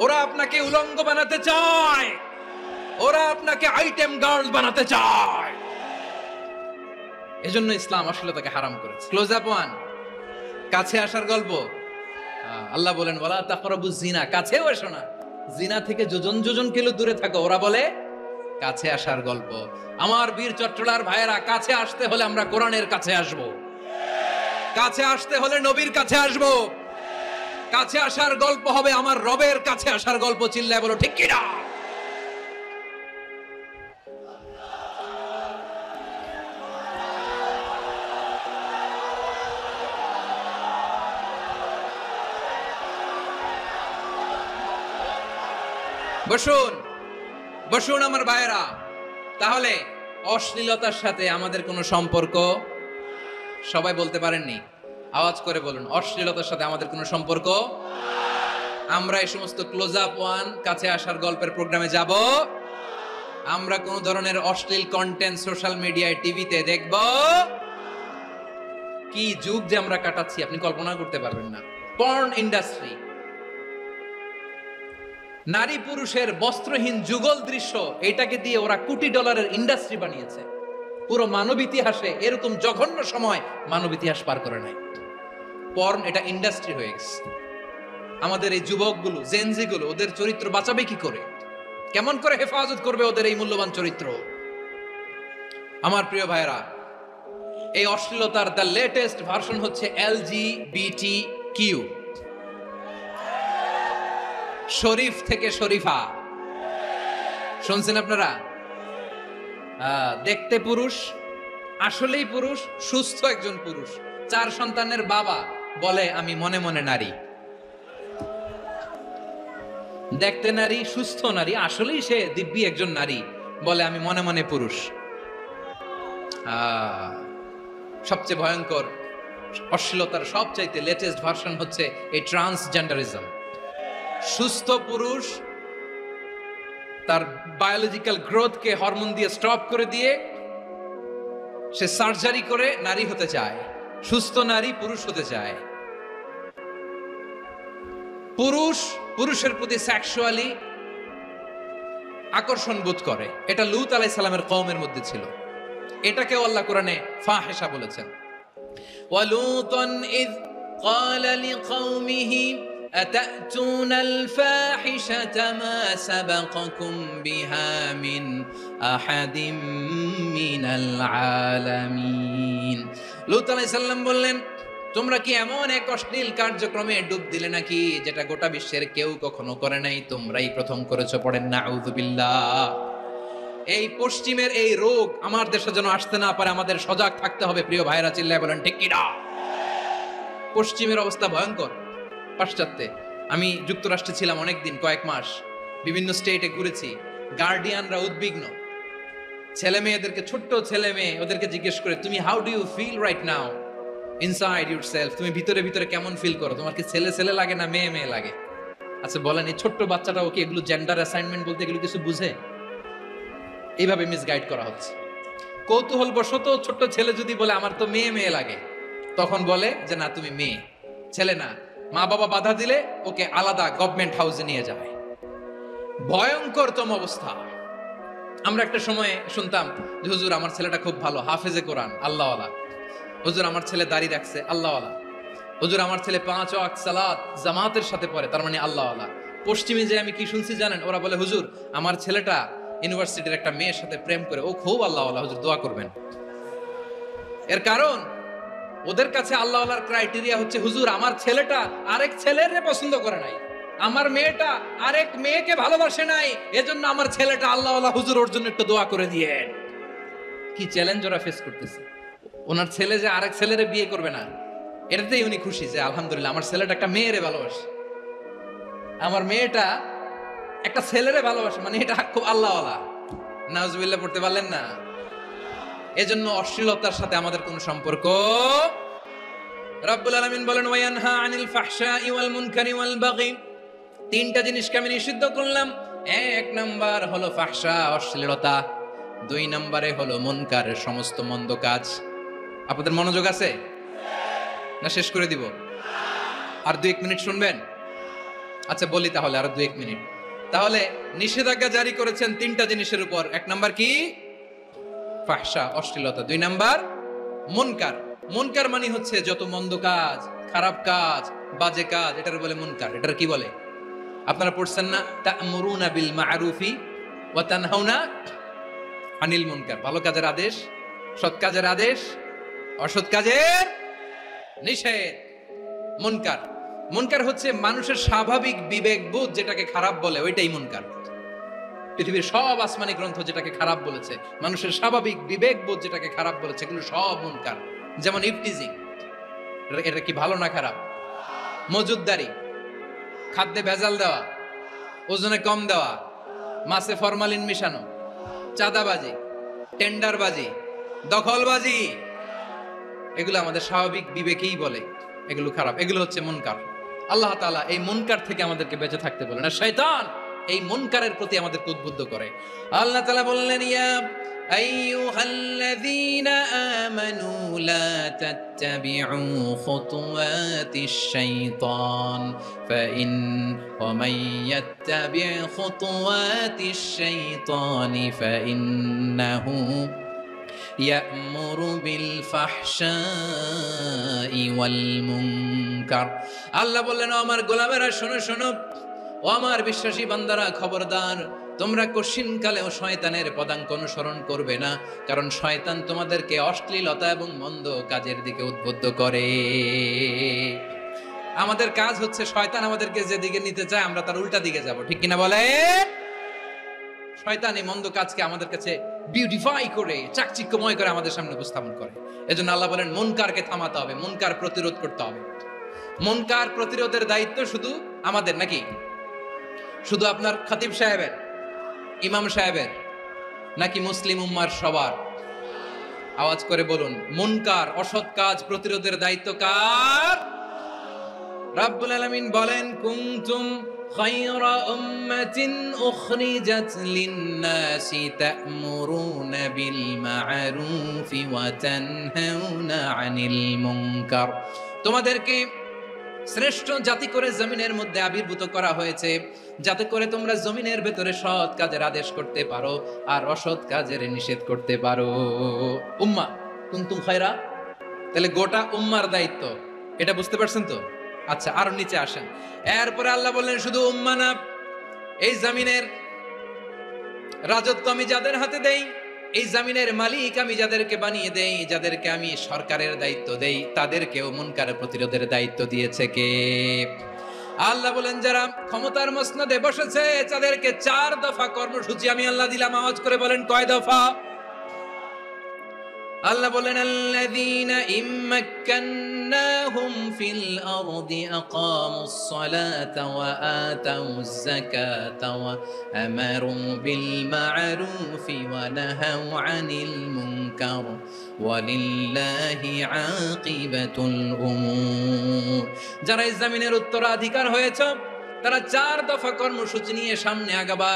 ওরা আপনাকে উলঙ্গ বানাতে চায়, ওরা আপনাকে আইটেম গার্ল বানাতে চায়। এজন্য ইসলাম অশ্লীলতাকে হারাম করেছে। ক্লোজ আপ ওয়ান, কাছে আসার গল্প। আল্লাহ বলেন, ওয়ালা তাকরাবুজ জিনা, কাছেও এসো না। জিনা থেকে যোজন যোজন কিলো দূরে থাকো। ওরা বলে কাছে আসার গল্প। আমার বীর চট্টলার ভাইয়েরা, কাছে আসতে হলে আমরা কোরআনের কাছে আসব, কাছে আসতে হলে নবীর কাছে আসব। কাছে আসার গল্প হবে আমার রবের কাছে আসার গল্প। চিল্লায় বলো ঠিক কিনা? বসুন বসুন আমার ভাইয়েরা। তাহলে অশ্লীলতার সাথে আমাদের কোনো সম্পর্ক? সবাই বলতে পারেননি, আওয়াজ করে বলুন, অশ্লীলতার সাথে আমাদের কোনো সম্পর্ক? আমরা এই সমস্ত ক্লোজ আপ ওয়ান, কাছে আসার গল্পের প্রোগ্রামে যাব আমরা কোন ধরনের অশ্লীল কন্টেন্ট সোশ্যাল মিডিয়ায় টিভিতে দেখব? কি যুগ যে আমরা কাটাচ্ছি আপনি কল্পনা করতে পারবেন না। পর্ন ইন্ডাস্ট্রি, নারী পুরুষের বস্ত্রহীন যুগল দৃশ্য, এটাকে দিয়ে ওরা কোটি ডলারের ইন্ডাস্ট্রি বানিয়েছে। পুরো মানব ইতিহাসে এরকম জঘন্য সময় মানব ইতিহাস পার করে নাই। পর্ন এটা ইন্ডাস্ট্রি হয়ে গেছে। আমাদের এই যুবকগুলো, জেনজি গুলো, ওদের চরিত্র বাঁচাবে কি করে? কেমন করে হেফাজত করবে ওদের এই মূল্যবান চরিত্র? আমার প্রিয় ভাইরা, এই অশ্লীলতার দ্য লেটেস্ট ভার্সন হচ্ছে LGBT শরীফ থেকে শরীফা। শুনছেন আপনারা? দেখতে পুরুষ, আসলেই পুরুষ, সুস্থ একজন পুরুষ, 4 সন্তানের বাবা, বলে আমি মনে মনে নারী। দেখতে নারী, সুস্থ নারী, আসলেই সে দিব্যি একজন নারী, বলে আমি মনে মনে পুরুষ। সবচেয়ে ভয়ঙ্কর অশ্লীলতার সবচাইতে লেটেস্ট ভার্সন হচ্ছে এই ট্রান্সজেন্ডারিজম। সুস্থ পুরুষ তার বায়োলজিক্যাল গ্রোথকে হরমোন দিয়ে স্টপ করে দিয়ে সে সার্জারি করে নারী হতে চায়। সুস্থ নারী পুরুষ হতে চায়। পুরুষ পুরুষের প্রতি সেক্সুয়ালি আকর্ষণ বোধ করে। এটা লূত আলাইহিস সালামের কওমের মধ্যে ছিল। এটাকে আল্লাহ কোরআনে ফাহিশা বলেছেন। ওয়ালুতান ইয ক্বালা লিকওমিহি আতাতুনাল ফাহিশাতা মা সাবাকাকুম বিহা মিন আহাদিম মিনাল আলামিন। লূত আলাইহিস সালাম বললেন, তোমরা কি এমন এক অশ্লীল কার্যক্রমে ডুব দিলে নাকি যেটা গোটা বিশ্বের কেউ কখনো করে নাই, তোমরাই প্রথম করেছো। পড়েন নাউযুবিল্লাহ। এই পশ্চিমের এই রোগ আমার দেশে যেন আসতে না পারে, আমাদের সজাগ থাকতে হবে। প্রিয় ভাইরা, চিল্লায় বলেন ঠিক কিনা? পশ্চিমের অবস্থা ভয়ঙ্কর। পাশ্চাত্যে, আমি যুক্তরাষ্ট্রে ছিলাম অনেকদিন, কয়েক মাস, বিভিন্ন স্টেটে ঘুরেছি। গার্ডিয়ানরা উদ্বিগ্ন। ছেলে মেয়েদেরকে, ছোট্ট ছেলে মেয়ে, ওদেরকে জিজ্ঞেস করে, তুমি how do you feel right now inside yourself? তুমি ভিতরে ভিতরে কেমন ফিল করো? তোমার কি ছেলে ছেলে লাগে না মেয়ে মেয়ে লাগে? আচ্ছা বলেন, এই ছোট্ট বাচ্চাটাও কি এগুলো জেন্ডার অ্যাসাইনমেন্ট বলতে এগুলো কিছু বুঝে? এইভাবে মিসগাইড করা হচ্ছে। কৌতূহলবশত ছোট্ট ছেলে যদি বলে আমার তো মেয়ে মেয়ে লাগে, তখন বলে যে না তুমি মেয়ে, ছেলে না। মা বাবা বাধা দিলে ওকে আলাদা গভর্নমেন্ট হাউসে নিয়ে যায়। ভয়ঙ্করতম অবস্থা। আমরা একটা সময় শুনতাম যে হুজুর আমার ছেলেটা খুব ভালো, হাফেজে কোরআন, আল্লাহওয়ালা। হুজুর আমার ছেলে দাড়ি রাখছে, আল্লাহওয়ালা। হুজুর আমার ছেলে 5 ওয়াক্ত সালাত জামাতের সাথে পড়ে, তার মানে আল্লাহওয়ালা। পশ্চিমে যে আমি কি শুনছি জানেন? ওরা বলে হুজুর আমার ছেলেটা ইউনিভার্সিটির একটা মেয়ের সাথে প্রেম করে, ও খুব আল্লাহওয়ালা, হুজুর দোয়া করবেন। এর কারণ ওদের কাছে আল্লাহওয়ালার ক্রাইটেরিয়া হচ্ছে হুজুর আমার ছেলেটা আরেক ছেলের পছন্দ করে নাই, আমার মেয়েটা আরেক মেয়েকে ভালোবাসে নাই, এজন্য আমার ছেলেটা আল্লাহওয়ালা, হুজুর ওর জন্য একটু দোয়া করে দিয়েন। কি চ্যালেঞ্জ ওরা ফেস করতেছে। ওনার ছেলে যে আরেক ছেলেরে বিয়ে করবে না, এটাতেই উনি খুশি যে আলহামদুলিল্লাহ আমার ছেলেটা একটা মেয়েরে ভালোবাসে, আমার মেয়েটা একটা ছেলেরে ভালোবাসে, মানে এটা খুব আল্লাহওয়ালা। নাউজুবিল্লাহ পড়তে পারলেন না? এজন্য অশ্লীলতার সাথে আমাদের কোনো সম্পর্ক। রব্বুল আলামিন বলেন ওয়ায়ানহা আনিল ফাহশাই ওয়াল মুনকারি ওয়াল বাগি। 3টা জিনিসকে আমি নিষিদ্ধ করলাম। 1 নাম্বার হলো ফাহশা, অশ্লীলতা। 2 নম্বরে হলো মুনকার, সমস্ত মন্দ কাজ। আপনাদের মনোযোগ আছে না? শেষ করে দিব? আর 2-1 মিনিট শুনবেন? আচ্ছা বলি তাহলে, আর 2-1 মিনিট। তাহলে নিষেধাজ্ঞা জারি করেছেন 3টা জিনিসের উপর। 1 নাম্বার কি? ফাহশা, অশ্লীলতা। 2 নাম্বার মুনকার। মুনকার মানে হচ্ছে যত মন্দ কাজ, খারাপ কাজ, বাজে কাজ, এটার বলে মুনকার। এটার কি বলে? আপনারা পড়ছেন না তা'মুরুনা বিল মা'রুফি ওয়া তানহাউনা আনিল মুনকার। ভালো কাজের আদেশ, সৎ কাজের আদেশ, অসৎ কাজের নিষেধ। মুনকার, মুনকার হচ্ছে মানুষের স্বাভাবিক বিবেকবোধ যেটাকে খারাপ বলে, ওইটাই মুনকার। পৃথিবীর সব আসমানি গ্রন্থ যেটাকে খারাপ বলেছে, মানুষের স্বাভাবিক বিবেকবোধ যেটাকে খারাপ বলেছে, এগুলো সব মুনকার। যেমন ইফটিজিং, এটা কি ভালো না খারাপ? মজুদদারি, খাদ্যে ভেজাল দেওয়া, ওজনে কম দেওয়া, মাছে ফরমালিন মিশানো, চাঁদাবাজি, টেন্ডারবাজি, দখলবাজি, এগুলো আমাদের স্বাভাবিক বিবেকেই বলে এগুলো খারাপ, এগুলো হচ্ছে মুনকার। আল্লাহ তাআলা এই মুনকার থেকে আমাদেরকে বেঁচে থাকতে বলেন। আর শয়তান এই মুনকারের প্রতি আমাদেরকে উদ্বুদ্ধ করে। আল্লাহ তাআলা বললেন, ইয়া আইয়ুহাল্লাযীনা আমানু লা তাত্তাবিউ খুতুওয়াতিশ শাইতান ফাইন ওয়া মান ইয়াত্তাবি' খুতুওয়াতিশ শাইতানি ফাইন্নাহু ইয়া'মুরু বিল ফাহশাই ওয়াল মুনকার। আল্লাহ বললেন, আমার গোলামেরা শোনো শোনো, ও আমার বিশ্বাসী বান্দারা খবরদার, তোমরা কশিনকালেও শয়তানের পদাঙ্ক অনুসরণ করবে না, কারণ শয়তান তোমাদেরকে অশ্লীলতা এবং মন্দ কাজের দিকে উদ্বুদ্ধ করে। আমাদের কাজ হচ্ছে শয়তান আমাদেরকে যেদিকে নিতে চায় আমরা তার উল্টা দিকে যাব, ঠিক কিনা বলে? শয়তান এই মন্দ কাজকে আমাদের কাছে বিউটিফাই করে চাকচিক্যময় করে আমাদের সামনে উপস্থাপন করে। এজন্য আল্লাহ বলেন মুনকারকে থামাতে হবে, মুনকার প্রতিরোধ করতে হবে। মুনকার প্রতিরোধের দায়িত্ব শুধু আমাদের নাকি? শুধু আপনার খতিব সাহেবের, ইমাম সাহেবের, নাকি মুসলিম উম্মার সবার? আওয়াজ করে বলুন, মুনকার অসৎ কাজ প্রতিরোধের দায়িত্ব কার? রাব্বুল আলামিন বলেন, কুনতুম খায়রা উম্মাতিন উখরিজাত লিন-নাসি তা'মুরুনা বিল মা'রুফি ওয়া তানহাউনা আনিল মুনকার। তোমাদেরকে শ্রেষ্ঠ জাতি করে জমিনের মধ্যে আবির্ভূত করা হয়েছে, যাতে করে তোমরা জমিনের ভেতরে সৎ কাজের আদেশ করতে পারো আর অসৎ কাজের নিষেধ করতে পারো। উম্মাহ কুনতুম খায়রা, তাহলে গোটা উম্মার দায়িত্ব, এটা বুঝতে পারছেন তো? আচ্ছা, আরো নিচে আসেন। এরপরে আল্লাহ বললেন, শুধু উম্মাহ না, এই জমিনের রাজত্ব আমি যাদের হাতে দেই, এই জমিনের মালিক আমি যাদেরকে বানিয়ে দেই, যাদেরকে আমি সরকারের দায়িত্ব দেই, তাদেরকেও মুনকার প্রতিরোধের দায়িত্ব দিয়েছে কে? আল্লাহ বলেন, যারা ক্ষমতার মসনদে বসেছে তাদেরকে 4 দফা কর্মসূচি আমি আল্লাহ দিলাম। আওয়াজ করে বলেন, কয় দফা? আল্লাহ বলেন, আল্লাযীনা ইম্মাক্কান্নাহুম ফিল আরদি আকামুস সালাতা ওয়া আতাউজ যাকাতা ওয়া আমারু বিল মা'রুফি ওয়া নাহাউ আনিল মুনকার ওয়ালিল্লাহি আকিবাতুল উমুর। যারা এই জমিনের উত্তরাধিকার হয়েছে তারা 4 দফা কর্মসূচি নিয়ে সামনে আগাবা।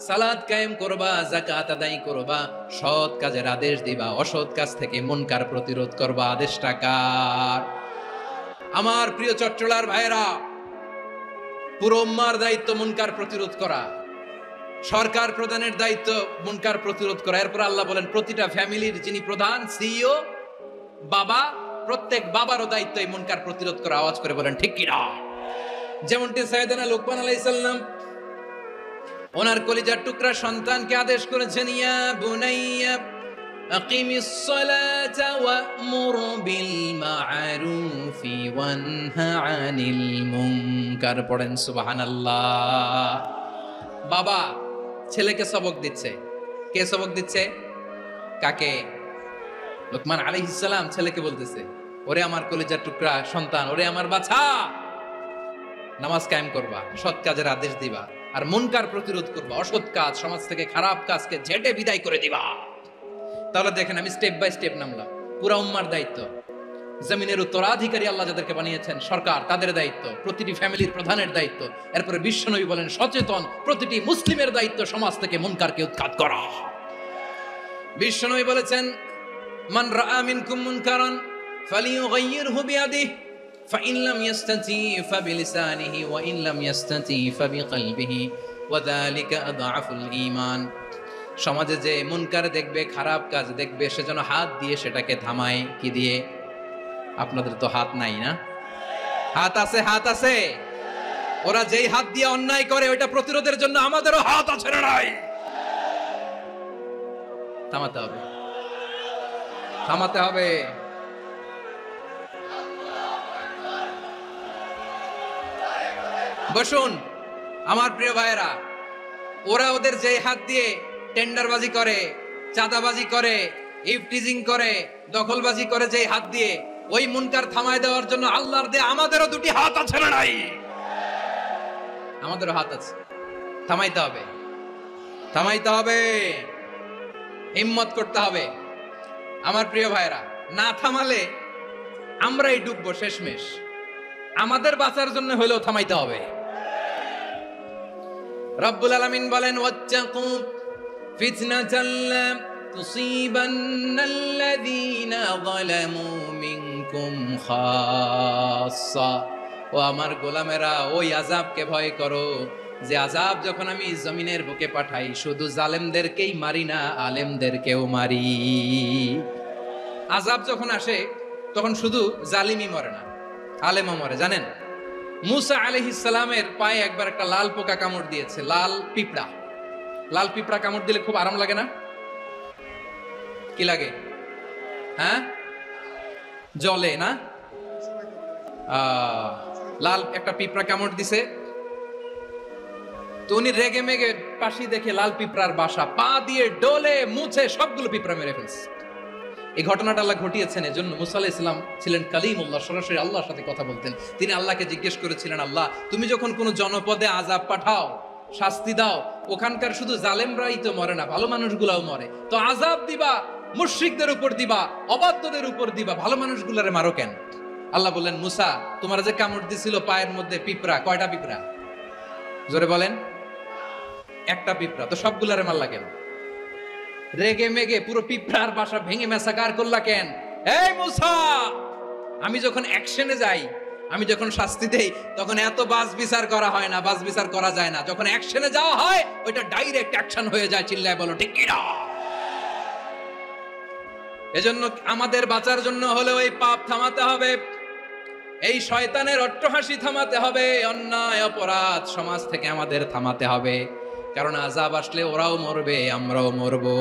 সালাত কায়েম করবা, যাকাত আদায় করবা, সৎ কাজের আদেশ দিবা, অসৎ কাজ থেকে মুনকার প্রতিরোধ করবা। আদেশটা কার? আমার প্রিয় চট্টলার ভাইরা, পুরো উম্মার দায়িত্ব মুনকার প্রতিরোধ করা, সরকার প্রধানের দায়িত্ব মুনকার প্রতিরোধ করা। এরপর আল্লাহ বলেন, প্রতিটা ফ্যামিলির যিনি প্রধান, সিইও, বাবা, প্রত্যেক বাবারও দায়িত্ব এই মুনকার প্রতিরোধ করা। আওয়াজ করে বলেন, ঠিক কিনা? যেমনটি সাইয়েদনা লুকমান আলাইহিস সালাম ওনার কলিজার টুকরা সন্তানকে আদেশ করেছেন, ইয়া বুনাইয়া আকিমিস সালাতা ওয়া'মুর বিল মা'রুফি ওয়ানহা আনিল মুনকার। পড়েন সুবহানাল্লাহ। বাবা ছেলেকে সবক দিচ্ছে। কে সবক দিচ্ছে? কাকে? লুকমান আলাইহিস সালাম ছেলেকে বলতেছে, ওরে আমার কলিজার টুকরা সন্তান, ওরে আমার বাছা, নামাজ কায়েম করবা, সৎ কাজের আদেশ দিবা, আর মুনকার প্রতিরোধ করবা, অসৎ কাজ, সমাজ থেকে খারাপ কাজকে ঝেঁটে বিদায় করে দিবা। তাহলে দেখেন, আমি স্টেপ বাই স্টেপ নামলাম। পুরা উম্মার দায়িত্ব, জমিনের উত্তরাধিকারী আল্লাহ যাদেরকে বানিয়েছেন সরকার, তাদের দায়িত্ব, প্রতিটি ফ্যামিলির প্রধানের দায়িত্ব। এরপরে বিশ্বনবী বলেন, সচেতন প্রতিটি মুসলিমের দায়িত্ব সমাজ থেকে মুনকারকে উৎখাত করা। বিশ্বনবী বলেছেন, মান রাআ মিনকুম মুনকারান ফালিয়ুগাইয়িরহু বিয়াদিহি فإن لم يستطع فبلسانه وإن لم يستطع فبقلبه وذلك أضعف الإيمان। সমাজে যে মুনকার দেখবে, খারাপ কাজ দেখবে, সে যেন হাত দিয়ে সেটাকে থামায়। কি দিয়ে? আপনাদের তো হাত নাই না? হাত আছে, হাত আছে। ওরা যেই হাত দিয়ে অন্যায় করে ওইটা প্রতিরোধের জন্য আমাদেরও হাত আছে না নাই? থামাতে হবে, থামাতে হবে। বসুন আমার প্রিয় ভাইয়েরা, ওরা ওদের যে হাত দিয়ে টেন্ডারবাজি করে, চাঁদাবাজি করে, ইফটিজিং করে, দখলবাজি করে, যে হাত দিয়ে, ওই মুনকার থামায় দেওয়ার জন্য আল্লাহর দেয়া আমাদেরও 2টি হাত আছে না নাই? আমাদেরও হাত আছে। থামাইতে হবে, থামাইতে হবে, হিম্মত করতে হবে। আমার প্রিয় ভাইয়েরা, না থামালে আমরাই ডুববো শেষমেশ। আমাদের বাঁচার জন্য হলেও থামাইতে হবে। রব্বুল আলামিন বলেন ওয়াত্তাকু ফিতনাতাল লা তুসিবান্নাল্লাযীনা যালামু মিনকুম খাসসা। ও আমার গোলামেরা, ওই আযাবকে ভয় করো যে আযাব যখন আমি জমিনের বুকে পাঠাই শুধু জালেমদেরকেই মারি না, আলেমদেরকেও মারি। আযাব যখন আসে তখন শুধু জালিমই মরে না, আলেমও মরে। জানেন মুসা আলাইহিস সালামের পায়ে একবার একটা লাল পোকা কামড় দিয়েছে, লাল পিঁপড়া। লাল পিঁপড়া কামড় দিলে খুব আরাম লাগে না? কি লাগে? হ্যাঁ, জলে না? লাল একটা পিঁপড়া কামড় দিছে, তো উনি রেগে মেগে পাশি দেখে লাল পিঁপড়ার বাসা, পা দিয়ে ডলে মুছে সবগুলো পিঁপড়া মেরে ফেলছে। এই ঘটনাটা আল্লাহ ঘটিয়েছেন এজন্য মুসা আলাইহিস সালাম ছিলেন কালিমুল্লাহ, সরাসরি আল্লাহর সাথে কথা বলতেন। তিনি আল্লাহকে জিজ্ঞেস করেছিলেন, আল্লাহ তুমি যখন কোনো জনপদে আযাব পাঠাও, শাস্তি দাও, ওখানকার শুধু জালেমরাই তো মরে না, ভালো মানুষগুলাও মরে, তো আযাব দিবা মুশরিকদের উপর দিবা, অবাধ্যদের উপর দিবা, ভালো মানুষগুলারে মারো কেন? আল্লাহ বললেন, মুসা তোমার যে কামড় দিছিল পায়ের মধ্যে পিঁপড়া, কয়টা পিঁপড়া? জোরে বলেন। একটা পিঁপড়া, তো সবগুলারে মারলা কেন? রেগে মেগে পুরো পিঁপড়ার বাসা ভেঙে মেসাকার করলা কেন? এই মুসা, আমি যখন অ্যাকশনে যাই, আমি যখন শাস্তি দেই, তখন এত বাস বিচার করা হয় না, বাস বিচার করা যায় না। যখন অ্যাকশনে যাওয়া হয় ওইটা ডাইরেক্ট অ্যাকশন হয়ে যায়। চিল্লায় বলো ঠিক কিনা? এজন্য আমাদের বাঁচার জন্য হলে ওই পাপ থামাতে হবে, এই শয়তানের অট্টহাসি থামাতে হবে, অন্যায় অপরাধ সমাজ থেকে আমাদের থামাতে হবে, কারণ আযাব আসলে ওরাও মরবে, আমরাও মরবো।